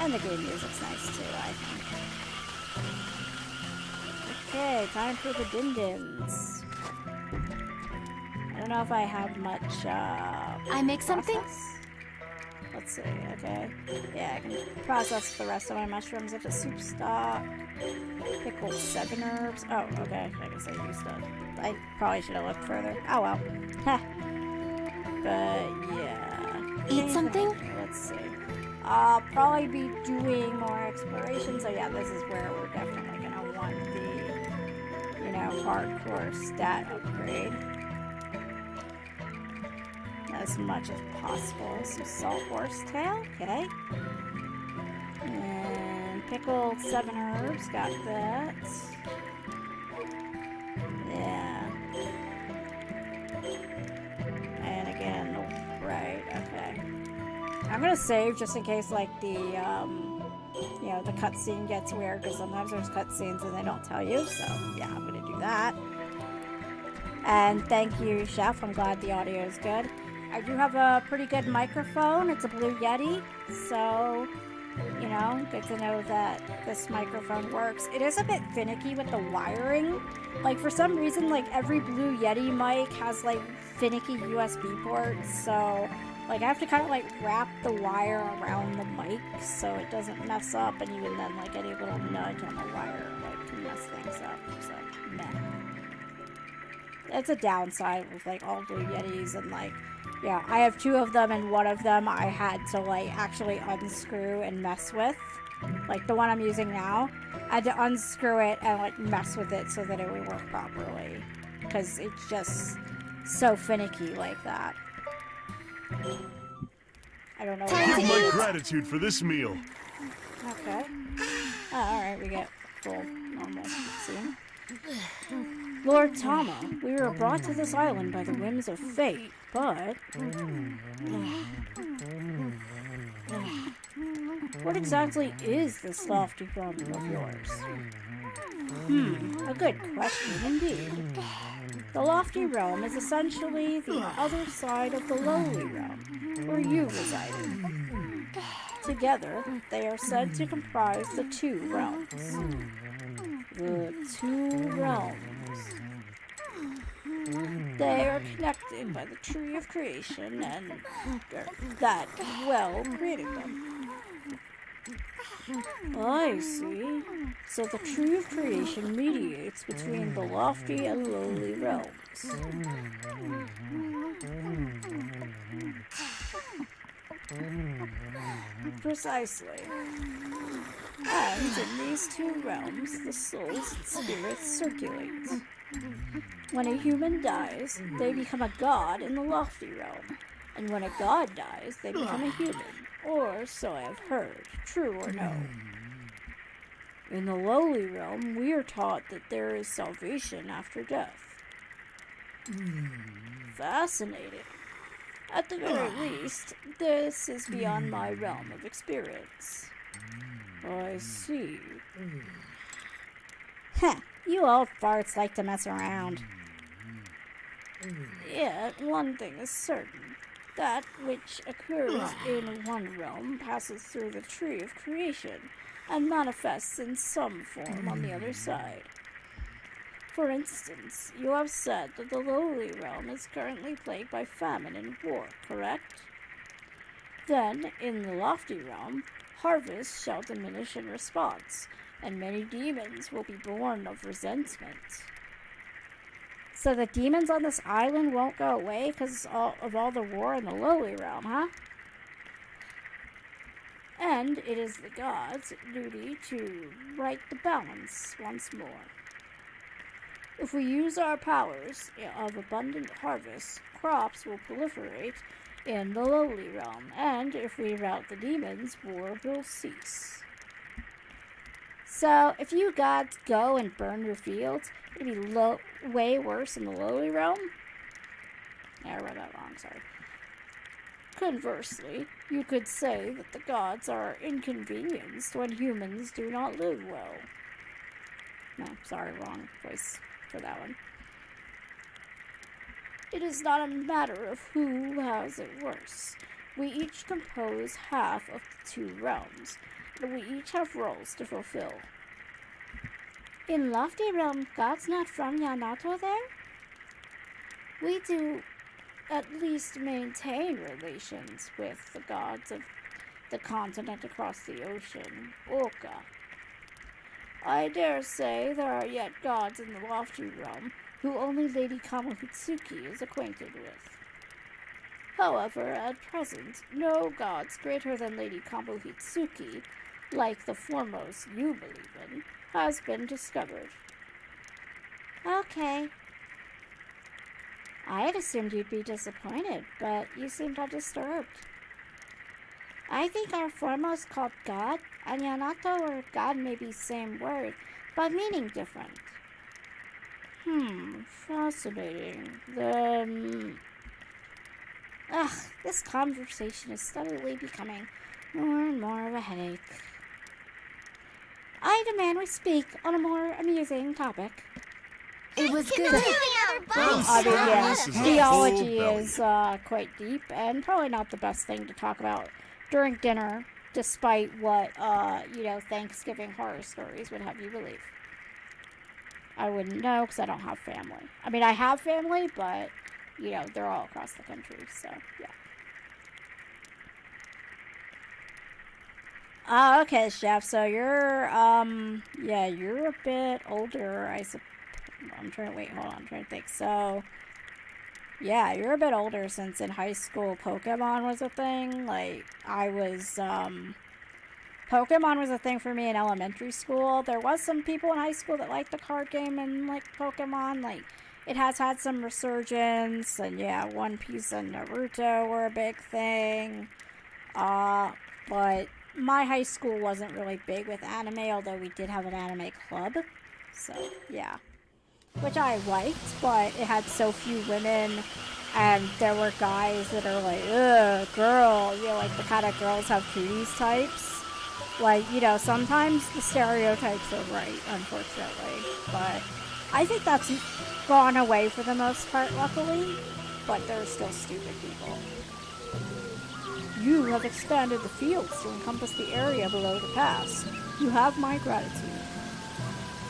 And the game music's nice too, I think. Okay, time for the din-dins. I don't know if I have much, I make something? process. Let's see, okay. Yeah, I can process the rest of my mushrooms into soup stock. Pickled 7 herbs. Oh, okay. I guess I used it. I probably should have looked further. Oh well. Heh. But, yeah. Eat something? Let's see. I'll probably be doing more exploration, so yeah, this is where we're definitely gonna want the, you know, hardcore stat upgrade. As much as possible. Some salt horsetail, okay. And pickled 7 herbs, got that. Yeah. And again, right, okay. I'm gonna save just in case, like, the, you know, the cutscene gets weird, because sometimes there's cutscenes and they don't tell you, so yeah, I'm gonna do that. And thank you, Chef. I'm glad the audio is good. I do have a pretty good microphone. It's a Blue Yeti, so, you know, good to know that this microphone works. It is a bit finicky with the wiring. Like, for some reason, like, every Blue Yeti mic has, like, finicky USB ports, so, like, I have to kind of, like, wrap the wire around the mic so it doesn't mess up, and even then, like, any little nudge on the wire, like, can mess things up, so, meh. It's a downside with, like, all Blue Yetis, and, like, yeah, I have 2 of them, and one of them I had to, like, actually unscrew and mess with. Like, the one I'm using now, I had to unscrew it and, like, mess with it so that it would work properly. Because it's just so finicky like that. I don't know Give why. my gratitude for this meal. Okay. Oh, alright, we get full normal scene. Lord Tama, we were brought to this island by the whims of fate, but... What exactly is this lofty realm of yours? A good question indeed. The lofty realm is essentially the other side of the lowly realm, where you reside in. Together, they are said to comprise the 2 realms. The 2 realms. They are connected by the tree of creation, and that well created them. I see. So the tree of creation mediates between the lofty and lowly realms. Precisely. And in these 2 realms, the souls and spirits circulate. When a human dies, they become a god in the lofty realm. And when a god dies, they become a human. Or so I have heard, true or no. In the lowly realm, we are taught that there is salvation after death. Fascinating. At the very least, this is beyond my realm of experience. I see. Heh, you old farts like to mess around. Yet, one thing is certain. That which occurs in one realm passes through the tree of creation and manifests in some form on the other side. For instance, you have said that the lowly realm is currently plagued by famine and war, correct? Then, in the lofty realm, harvest shall diminish in response, and many demons will be born of resentment. So the demons on this island won't go away because of all the war in the lowly realm, huh? And it is the gods' duty to right the balance once more. If we use our powers of abundant harvest, crops will proliferate in the lowly realm, and if we rout the demons, war will cease. So, if you gods go and burn your fields, it'd be way worse in the lowly realm? Yeah, I read that wrong, sorry. Conversely, you could say that the gods are inconvenienced when humans do not live well. No, sorry, wrong voice for that one. It is not a matter of who has it worse. We each compose half of the two realms, and we each have roles to fulfill. In Lofty Realm, gods not from Yamato there? We do at least maintain relations with the gods of the continent across the ocean, Oka. I dare say there are yet gods in the Lofty Realm who only Lady Tsuki is acquainted with. However, at present, no gods greater than Lady Tsuki, like the foremost you believe in, has been discovered. Okay. I had assumed you'd be disappointed, but you seemed undisturbed. I think our foremost called God and Yamato or God may be same word, but meaning different. Fascinating. Then... this conversation is steadily becoming more and more of a headache. I demand we speak on a more amusing topic. It was good. I mean, yeah, This is a theology full is quite deep and probably not the best thing to talk about during dinner, despite what, Thanksgiving horror stories would have you believe. I wouldn't know because I don't have family. I mean, I have family, but, they're all across the country, so, yeah. Okay, Chef, so you're a bit older, I suppose. I'm trying to think. So, yeah, you're a bit older since in high school Pokemon was a thing. Like, Pokemon was a thing for me in elementary school. There was some people in high school that liked the card game and, like, Pokemon. Like, it has had some resurgence. And, yeah, One Piece and Naruto were a big thing. But my high school wasn't really big with anime, although we did have an anime club. So, yeah. Which I liked, but it had so few women, and there were guys that are like, ugh, girl, like the kind of girls have cooties types. Like, sometimes the stereotypes are right, unfortunately. But I think that's gone away for the most part, luckily. But there are still stupid people. You have expanded the fields to encompass the area below the pass. You have my gratitude.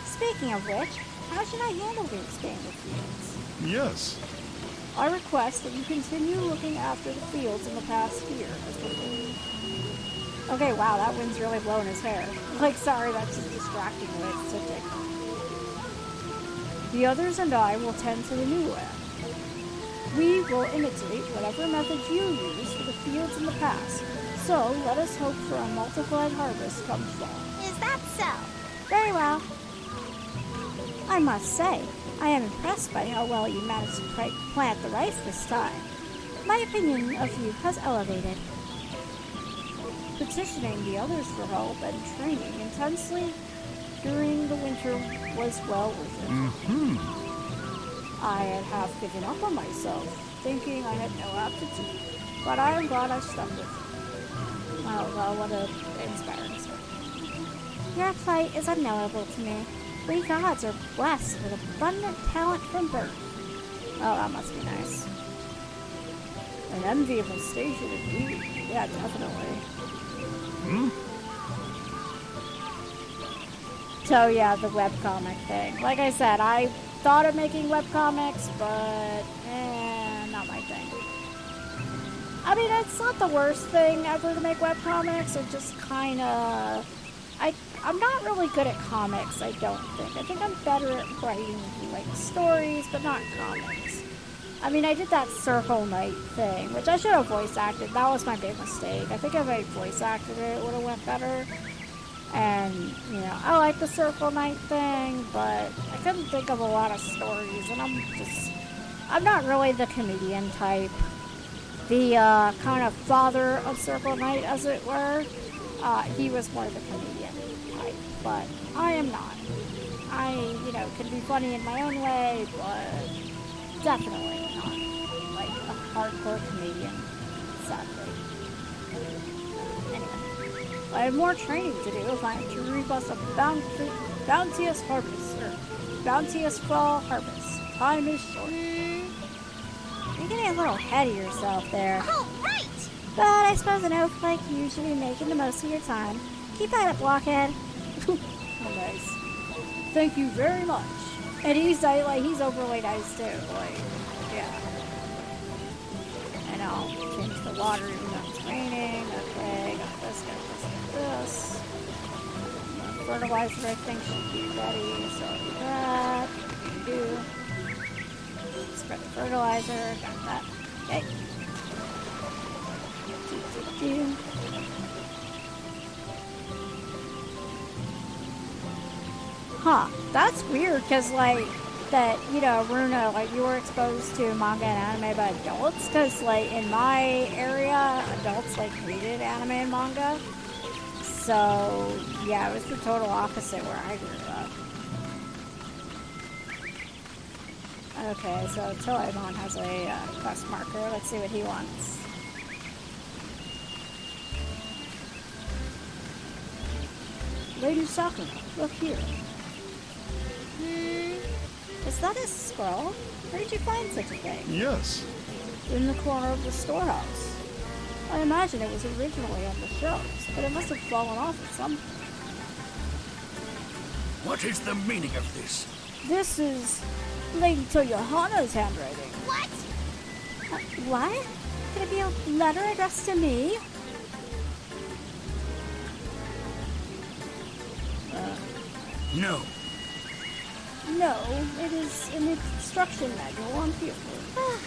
Speaking of which, how should I handle the expanded fields? Yes. I request that you continue looking after the fields in the past year as before. Okay, wow, that wind's really blowing his hair. Like, sorry, that's just distracting with sitting. The others and I will tend to the new land. We will imitate whatever methods you use for the fields in the past. So, let us hope for a multiplied harvest come fall. Is that so? Very well. I must say, I am impressed by how well you managed to plant the rice this time. My opinion of you has elevated. Petitioning the others for help and training intensely during the winter was well worth it. I had half given up on myself, thinking I had no aptitude, but I am glad I stuck with it. Oh, well, what an inspiring story. Your plight is unknowable to me. We gods are blessed with abundant talent from birth. Oh, that must be nice. An enviable station indeed. Yeah, definitely. So yeah, the webcomic thing. Like I said, I thought of making webcomics, but not my thing. I mean, it's not the worst thing ever to make webcomics. It just kind of... I'm not really good at comics, I don't think. I think I'm better at writing, like, stories, but not comics. I mean, I did that Circle Night thing, which I should have voice acted. That was my big mistake. I think if I voice acted it, it would have went better. And, you know, I like the Circle Night thing, but I couldn't think of a lot of stories, and I'm not really the comedian type. The kind of father of Circle Night, as it were, he was more the comedian type, but I am not. I, you know, can be funny in my own way, but definitely not like a hardcore comedian, sadly. Anyway, I have more training to do if I am to reap us a bounteous harvest, or bounteous fall harvest. Time is short. You're getting a little ahead of yourself there. Oh, right! But I suppose an oaf like you should be making the most of your time. Keep at it, blockhead. Oh, nice. Thank you very much. And he's overly nice too. Like, yeah. And I'll change the water even though it's raining. Okay, got this, got this. Fertilizer, I think, should be ready. So I'll do that. Do. Spread the fertilizer. Got that. Okay. Huh, that's weird, because, like, that, you know, Runa, like, you were exposed to manga and anime by adults, because, like, in my area, adults, like, hated anime and manga. So, yeah, it was the total opposite where I grew up. Okay, so Toemon has a quest marker. Let's see what he wants. Lady Sakuna, look here. Is that a scroll? Where did you find such a thing? Yes. In the corner of the storehouse. I imagine it was originally on the shelves, but it must have fallen off at some point. What is the meaning of this? This is Lady Toyohana's handwriting. What? What? Could it be a letter addressed to me? No. No, it is an instruction manual on field work.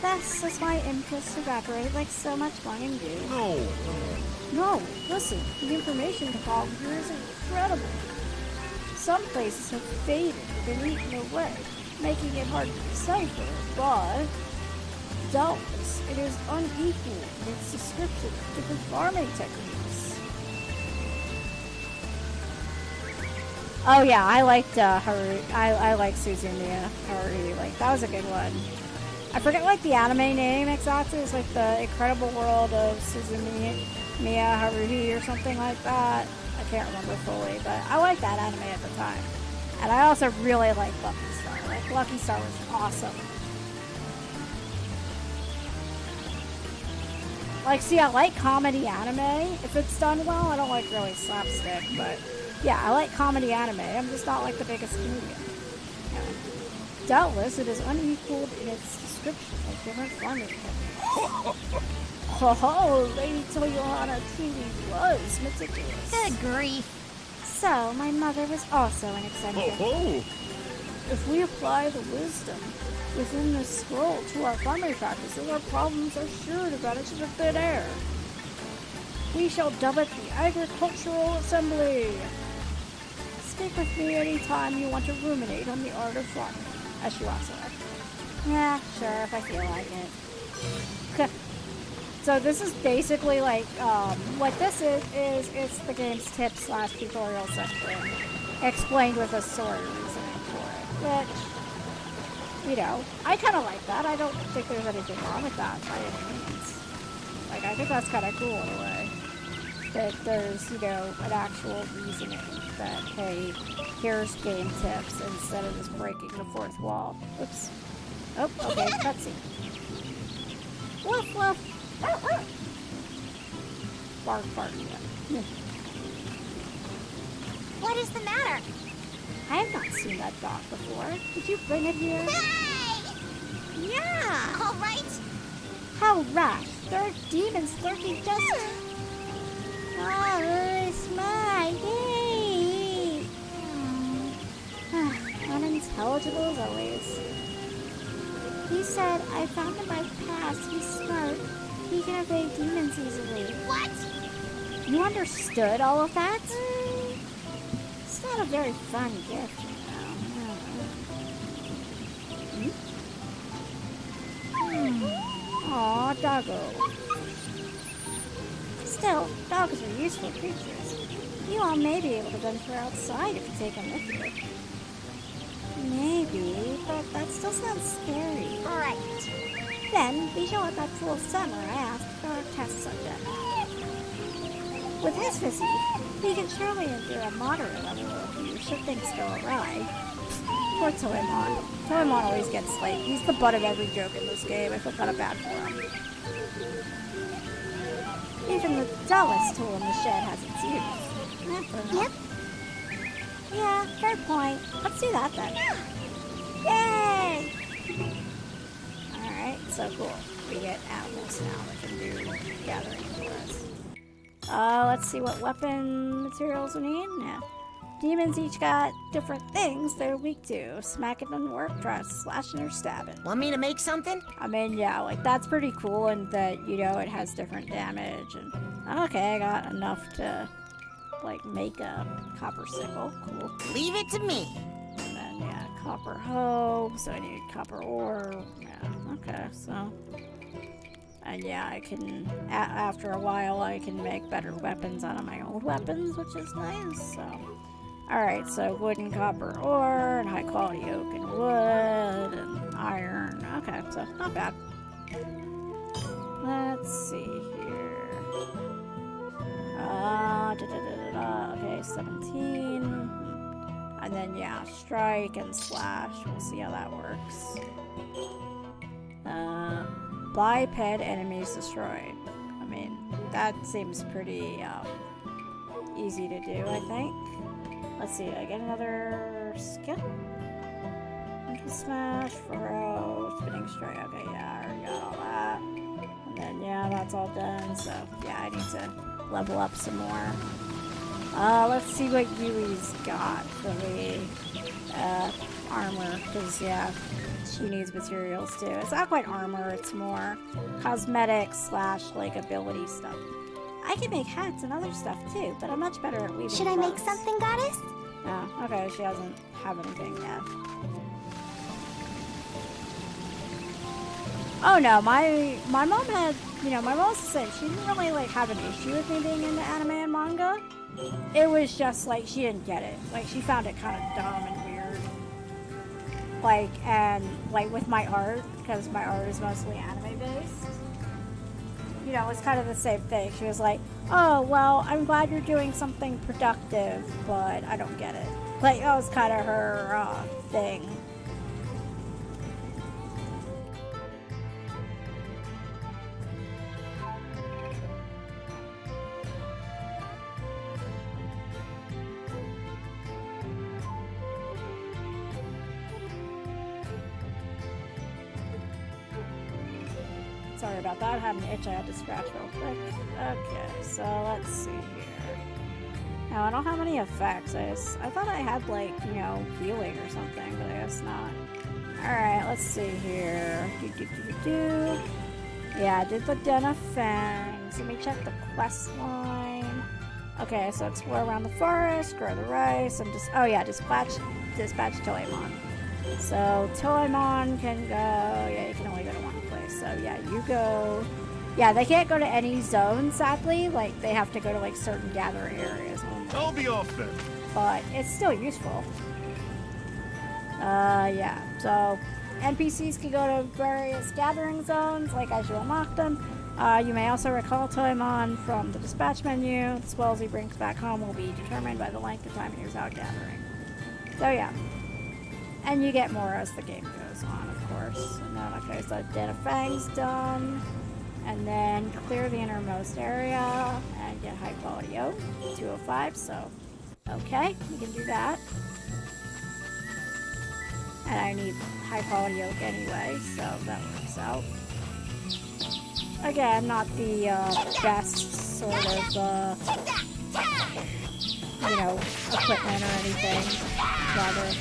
Thus does my interest evaporate like so much morning dew. No. No, listen, the information catalog here is incredible. Some places have faded or been eaten away, making it hard to decipher, but doubtless it is unequal in its description of different farming techniques. Oh yeah, I liked Haru. I like Suzumiya Haru. Like, that was a good one. I forget like the anime name exactly. It's like the Incredible World of Suzumiya Haruhi or something like that. I can't remember fully, but I liked that anime at the time. And I also really liked Lucky Star. Like, Lucky Star was awesome. Like, see, I like comedy anime if it's done well. I don't like really slapstick, but yeah, I like comedy anime. I'm just not like the biggest comedian. Yeah. Doubtless, it is unequaled in its description of different farming techniques. Oh, Lady Toyohana truly was meticulous. Good grief. So, my mother was also an eccentric. Oh. If we apply the wisdom within this scroll to our farming practices, our problems are sure to vanish into thin air. We shall dub it the Agricultural Assembly. Speak with me any time you want to ruminate on the art of farming. Ashiwasa. Yeah, sure, if I feel like it. So this is basically like, what this is it's the game's tip/tutorial section, explained with a story reasoning for it, which, you know, I kind of like that. I don't think there's anything wrong with that by any means. Like, I think that's kind of cool in a way. That there's, you know, an actual reasoning that, hey, here's game tips instead of just breaking the fourth wall. Oops. Oh, okay, cutscene. Woof, woof. Bark, bark, yeah. What is the matter? I have not seen that dog before. Did you bring it here? Hey! Yeah! All right. How rash! There are demons lurking just... Oh, it's my day! Unintelligible as always. He said, I found in my past, he's smart. He can evade demons easily. What? You understood all of that? It's not a very fun gift, you know. Aw, doggo. Still, dogs are useful creatures. You all may be able to venture outside if you take them with you. Maybe, but that still sounds scary. Right. Then, be sure that fool Summer I asked for a test subject. With his physique, he can surely endure a moderate level of abuse should things go awry. Poor Toemon. Toemon always gets, like, he's the butt of every joke in this game. I feel kind of bad for him. Even the dullest tool in the shed has its use. Yep. Yeah, fair point. Let's do that then. Yay! Alright, so cool. We get animals now that can do gathering for us. Let's see what weapon materials we need. Yeah. Demons each got different things they're weak to. Smacking doesn't work, try slashing or stabbing. Want me to make something? I mean, yeah, like, that's pretty cool in that, you know, it has different damage. And okay, I got enough to, like, make a copper sickle. Cool. Leave it to me. And then, yeah, copper hoe. So I need copper ore. Yeah, okay, so... And yeah, I can, after a while, I can make better weapons out of my old weapons, which is nice, so... Alright, so wood and copper ore, and high quality oak and wood, and iron. Okay, so not bad. Let's see here. Okay, 17. And then, yeah, strike and slash. We'll see how that works. Biped enemies destroyed. I mean, that seems pretty easy to do, I think. Let's see, I get another skill? Mental smash, furrow, spinning strike. Okay, yeah, I already got all that. And then, yeah, that's all done. So, yeah, I need to level up some more. Let's see what Yui's got for the armor. Because, yeah, she needs materials too. It's not quite armor, it's more cosmetics / like ability stuff. I can make hats and other stuff too, but I'm much better at weaving Should I make clothes. something, Goddess? Oh, okay, she doesn't have anything yet. Oh no, my mom had, you know, my mom was the same. She didn't really like have an issue with me being into anime and manga. It was just like she didn't get it. Like she found it kind of dumb and weird. Like, and like with my art, because my art is mostly anime based. You know, it's kind of the same thing. She was like, oh, well, I'm glad you're doing something productive, but I don't get it. Like, that was kind of her thing. Sorry about that. I had an itch I had to scratch real quick. Okay, so let's see here. Now, I don't have any effects. I thought I had, like, you know, healing or something, but I guess not. Alright, let's see here. Yeah, I did the Den of Fangs. Let me check the quest line. Okay, so explore around the forest, grow the rice, and just... Oh, yeah, dispatch Toemon. So, Toemon can go... Yeah, you can only go to one place. So, yeah, you go... Yeah, they can't go to any zone, sadly. Like, they have to go to, like, certain gathering areas only. I'll be off then. But it's still useful. Yeah, so... NPCs can go to various gathering zones, like as you unlock them. You may also recall Toemon from the dispatch menu. The spells he brings back home will be determined by the length of time he was out gathering. So yeah. And you get more as the game goes on, of course. And then, okay, so Den of Fangs done. And then clear the innermost area and get high quality oak, 205, so okay, we can do that. And I need high quality oak anyway, so that works out. Again, not the best sort of, you know, equipment or anything, rather.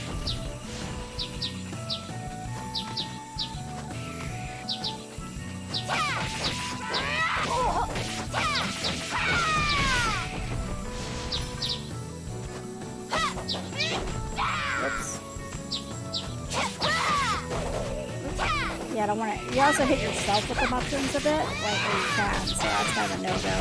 Whoops. Yeah, I don't want to. You also hit yourself with the mushrooms a bit, like where you can, so that's kind of a no-go.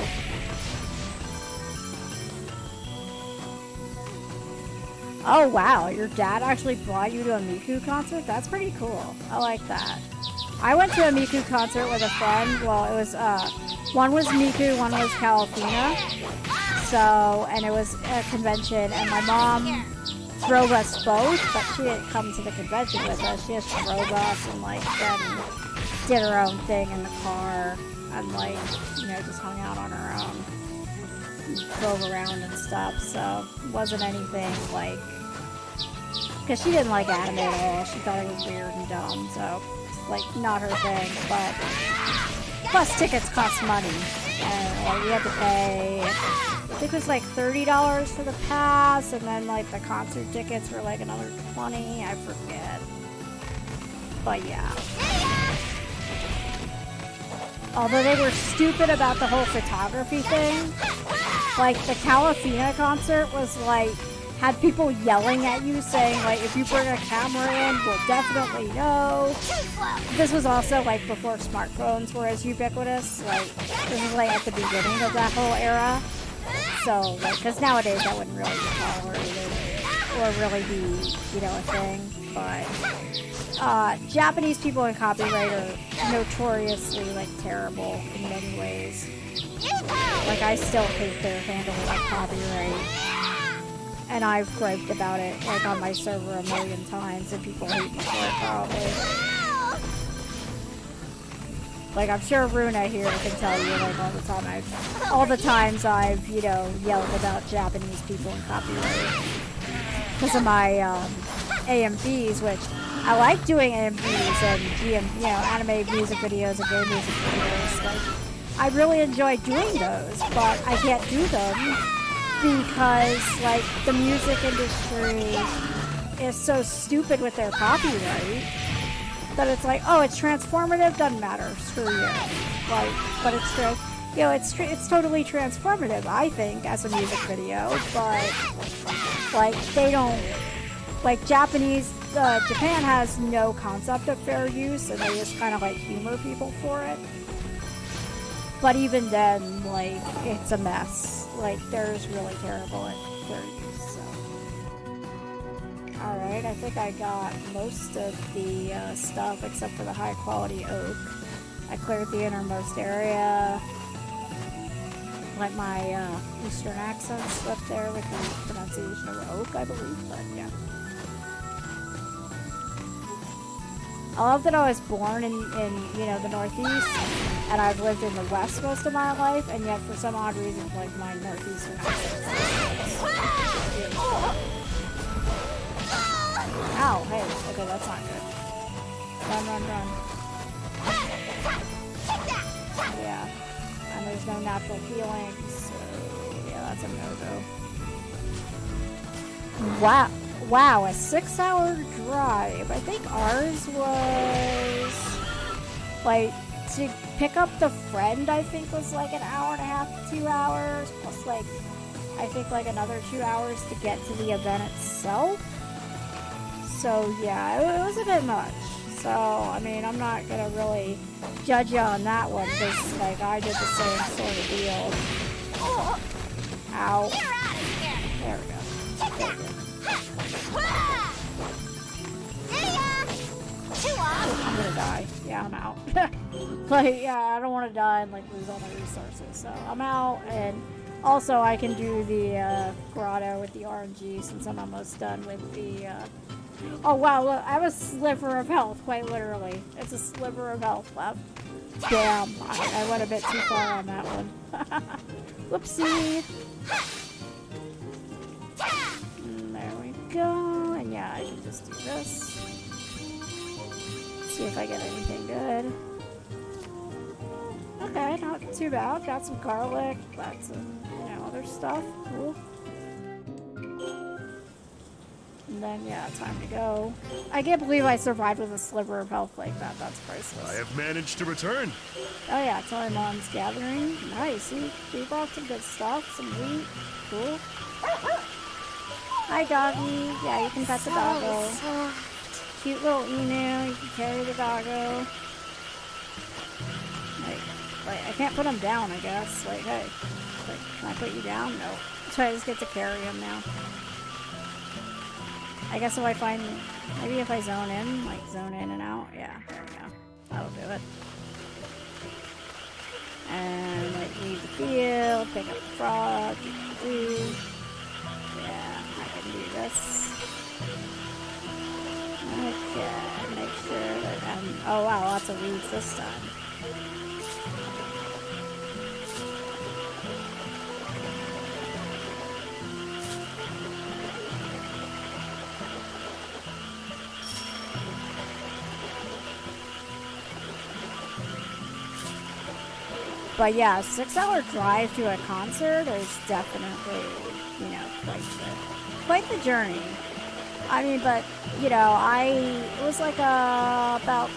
Oh wow, your dad actually brought you to a Miku concert? That's pretty cool. I like that. I went to a Miku concert with a friend. Well, it was, one was Miku, one was Calafina. So, and it was a convention, and my mom drove us both, but she didn't come to the convention with us. She just drove us and, like, then did her own thing in the car, and, like, you know, just hung out on her own. And drove around and stuff, so it wasn't anything, like, because she didn't like anime at all. She thought it was weird and dumb, so, like, not her thing, but plus tickets cost money, and, like, you have to pay, I think it was like $30 for the pass, and then like the concert tickets were like another $20, I forget. But yeah. Although they were stupid about the whole photography thing, like the Calafina concert was like, had people yelling at you saying like, if you bring a camera in, we'll definitely know. This was also like before smartphones were as ubiquitous, like this was like at the beginning of that whole era. So, like, because nowadays that wouldn't really be tolerated or really be, you know, a thing. But Japanese people in copyright are notoriously, like, terrible in many ways. Like, I still hate their handling of copyright. And I've griped about it, like, on my server a million times, and people hate me for it, probably. Like, I'm sure Runa here can tell you, like, all the times I've, you know, yelled about Japanese people and copyright. Because of my, AMVs, which I like doing AMVs and GM, you know, anime music videos and game music videos. Like, I really enjoy doing those, but I can't do them because, like, the music industry is so stupid with their copyright. That it's like, oh, it's transformative, doesn't matter, screw you. Like, but it's, you know, it's totally transformative, I think, as a music video, but, like, they don't, like, Japan has no concept of fair use, and they just kind of, like, humor people for it. But even then, like, it's a mess. Like, they're just really terrible at fair use, so. Alright, I think I got most of the stuff except for the high quality oak. I cleared the innermost area. Let my Eastern accent slip there with the pronunciation of oak, I believe, but yeah. I love that I was born in you know, the Northeast, and I've lived in the West most of my life, and yet for some odd reason, like, my Northeastern accent. Ow, hey, okay, that's not good. Run. Yeah, and there's no natural healing, so yeah, that's a no-go. Wow, a 6-hour drive. I think ours was, like, to pick up the friend, I think was like an hour and a half, 2 hours, plus like, I think like another 2 hours to get to the event itself. So yeah, it was a bit much. So, I mean, I'm not gonna really judge you on that one, because, like, I did the same sort of deal. Ow. There we go. There we go. gonna die. Yeah, I'm out. Like, yeah, I don't want to die and like lose all my resources. So I'm out, and also I can do the grotto with the RNG since I'm almost done with the. Oh wow! Look, I have a sliver of health. Quite literally, it's a sliver of health left. Damn, I went a bit too far on that one. Whoopsie. There we go. And yeah, I can just do this. See if I get anything good. Okay, not too bad. Got some garlic. Got some, other stuff. Cool. And then, yeah, time to go. I can't believe I survived with a sliver of health like that. That's priceless. I have managed to return. Oh yeah, Toy Mom's gathering. Nice. We brought some good stuff. Some wheat. Cool. Hi, doggy. Yeah, you can pet the doggo. Cute little Inu. You can carry the doggo. Like, I can't put him down, I guess. Like, hey. Like, can I put you down? No. So I just get to carry him now. I guess if I find... Maybe if I zone in, like zone in and out. Yeah, there we go. That'll do it. And, like, leave the field, pick up the frog, do the food. Yeah, I can do this. Okay, make sure that oh wow, lots of weeds this time. But yeah, a 6-hour drive to a concert is definitely, quite the journey. I mean, but, it was like about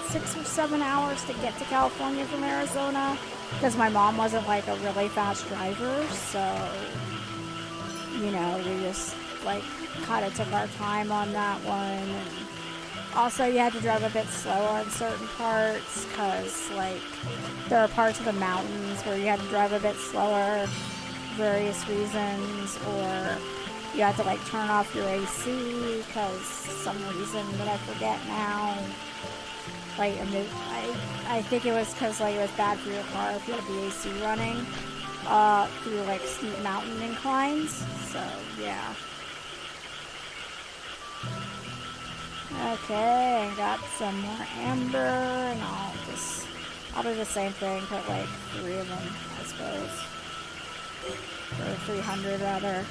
6 or 7 hours to get to California from Arizona because my mom wasn't like a really fast driver. So, we just like kind of took our time on that one. And also, you had to drive a bit slower in certain parts because, like, there are parts of the mountains where you had to drive a bit slower for various reasons, or you had to, like, turn off your AC because some reason that I forget now. Like, I think it was because, like, it was bad for your car if you had the AC running through, like, steep mountain inclines. So, yeah. Okay, I got some more amber, and I'll do the same thing, put like 3 of them, I suppose. Or 300 rather.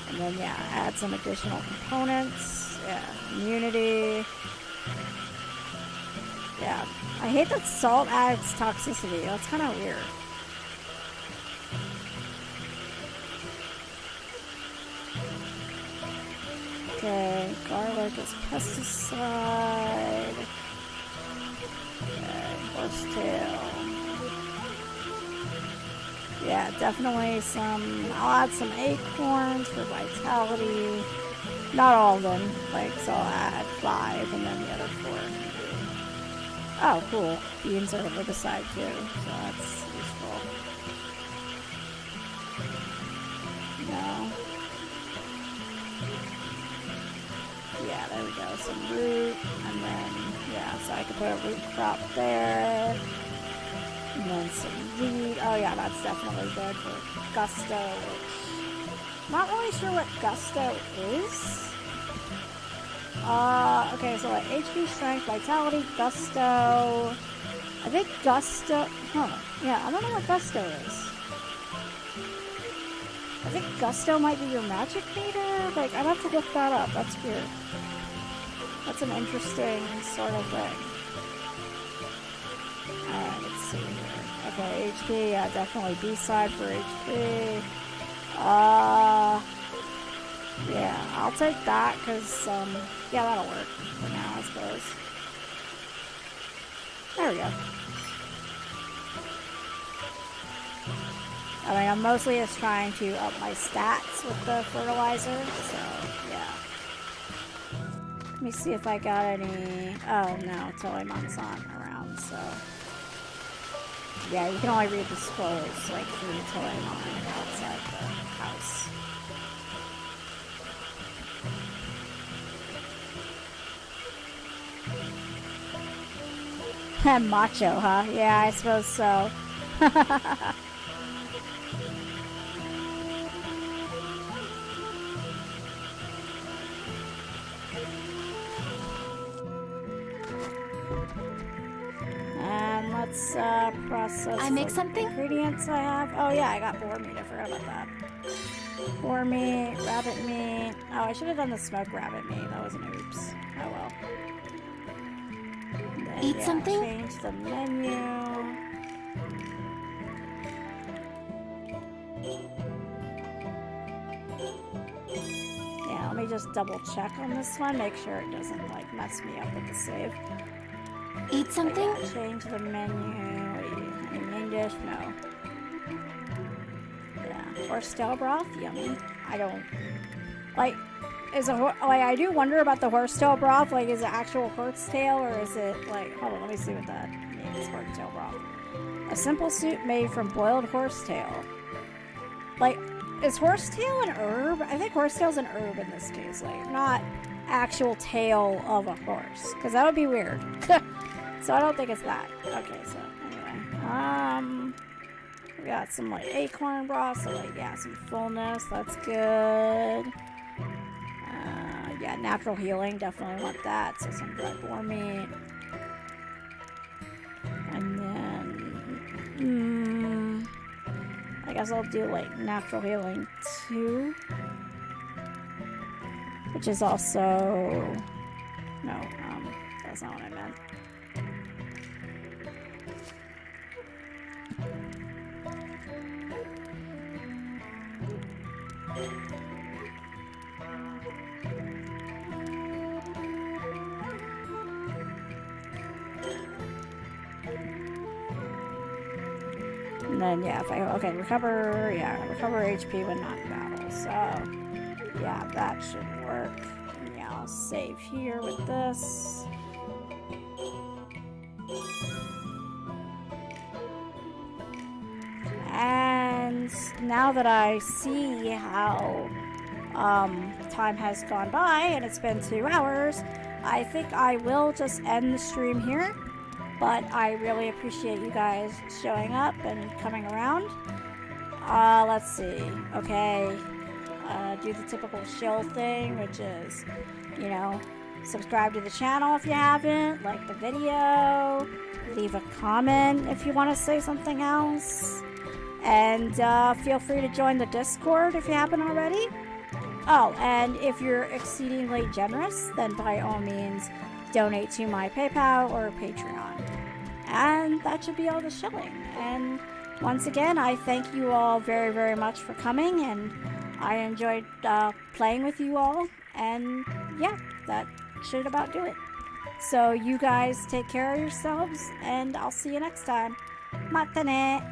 And then yeah, add some additional components. Yeah, immunity. Yeah, I hate that salt adds toxicity. That's kind of weird. Okay, garlic is pesticide. Okay, horsetail. Yeah, definitely I'll add some acorns for vitality. Not all of them, so I'll add 5 and then the other 4. Oh, cool. Beans are herbicide too, so that's useful. No. Yeah, there we go. Some root, and then, yeah, so I could put a root crop there. And then some wheat. Oh, yeah, that's definitely good for gusto, which... Not really sure what gusto is. Okay, so like HP, strength, vitality, gusto. I think gusto... Yeah, I don't know what gusto is. I think gusto might be your magic meter. Like, I'd have to look that up. That's weird. That's an interesting sort of thing. Alright, let's see here. Okay, HP, yeah, definitely B-side for HP. Yeah, I'll take that, because, yeah, that'll work for now, I suppose. There we go. I mean, I'm mostly just trying to up my stats with the fertilizer, so, yeah. Let me see if I got any... Oh, no, Toymon's not around, so... Yeah, you can only read the scrolls, like, through Toymon outside the house. Macho, huh? Yeah, I suppose so. And let's process I make the something? ingredients I have. Oh yeah, I got boar meat. I forgot about that. Boar meat, rabbit meat. Oh, I should have done the smoked rabbit meat. That was an oops. Oh well. Then, Eat something? Change the menu. Yeah, let me just double check on this one. Make sure it doesn't like mess me up with the save. Eat something? Yeah, change the menu. Any main dish? No. Yeah, horsetail broth. Yummy. I don't like. Is a like I do wonder about the horsetail broth. Like, is it actual horsetail or is it like? Hold on, let me see what that means. Horsetail broth. A simple soup made from boiled horsetail. Like, is horsetail an herb? I think horsetail's an herb in this case. Like, not actual tail of a horse, because that would be weird. So I don't think it's that. Okay, so anyway, we got some like acorn broth, so like yeah, some fullness. That's good. Yeah, natural healing, definitely want that. So some dry boar meat, and then I guess I'll do like natural healing too, which is also no, that's not what I meant. And then yeah, if I recover HP when not in battle. So yeah, that should work. And yeah, I'll save here with this. And now that I see how time has gone by and it's been 2 hours, I think I will just end the stream here. But I really appreciate you guys showing up and coming around. Let's see. Okay. Do the typical shill thing, which is, you know, subscribe to the channel if you haven't, like the video, leave a comment if you want to say something else, and feel free to join the Discord if you haven't already. Oh, and if you're exceedingly generous, then by all means, donate to my PayPal or Patreon. And that should be all the shilling. And once again, I thank you all very, very much for coming, and I enjoyed playing with you all. And yeah, that should about do it. So you guys take care of yourselves, and I'll see you next time. Mata ne!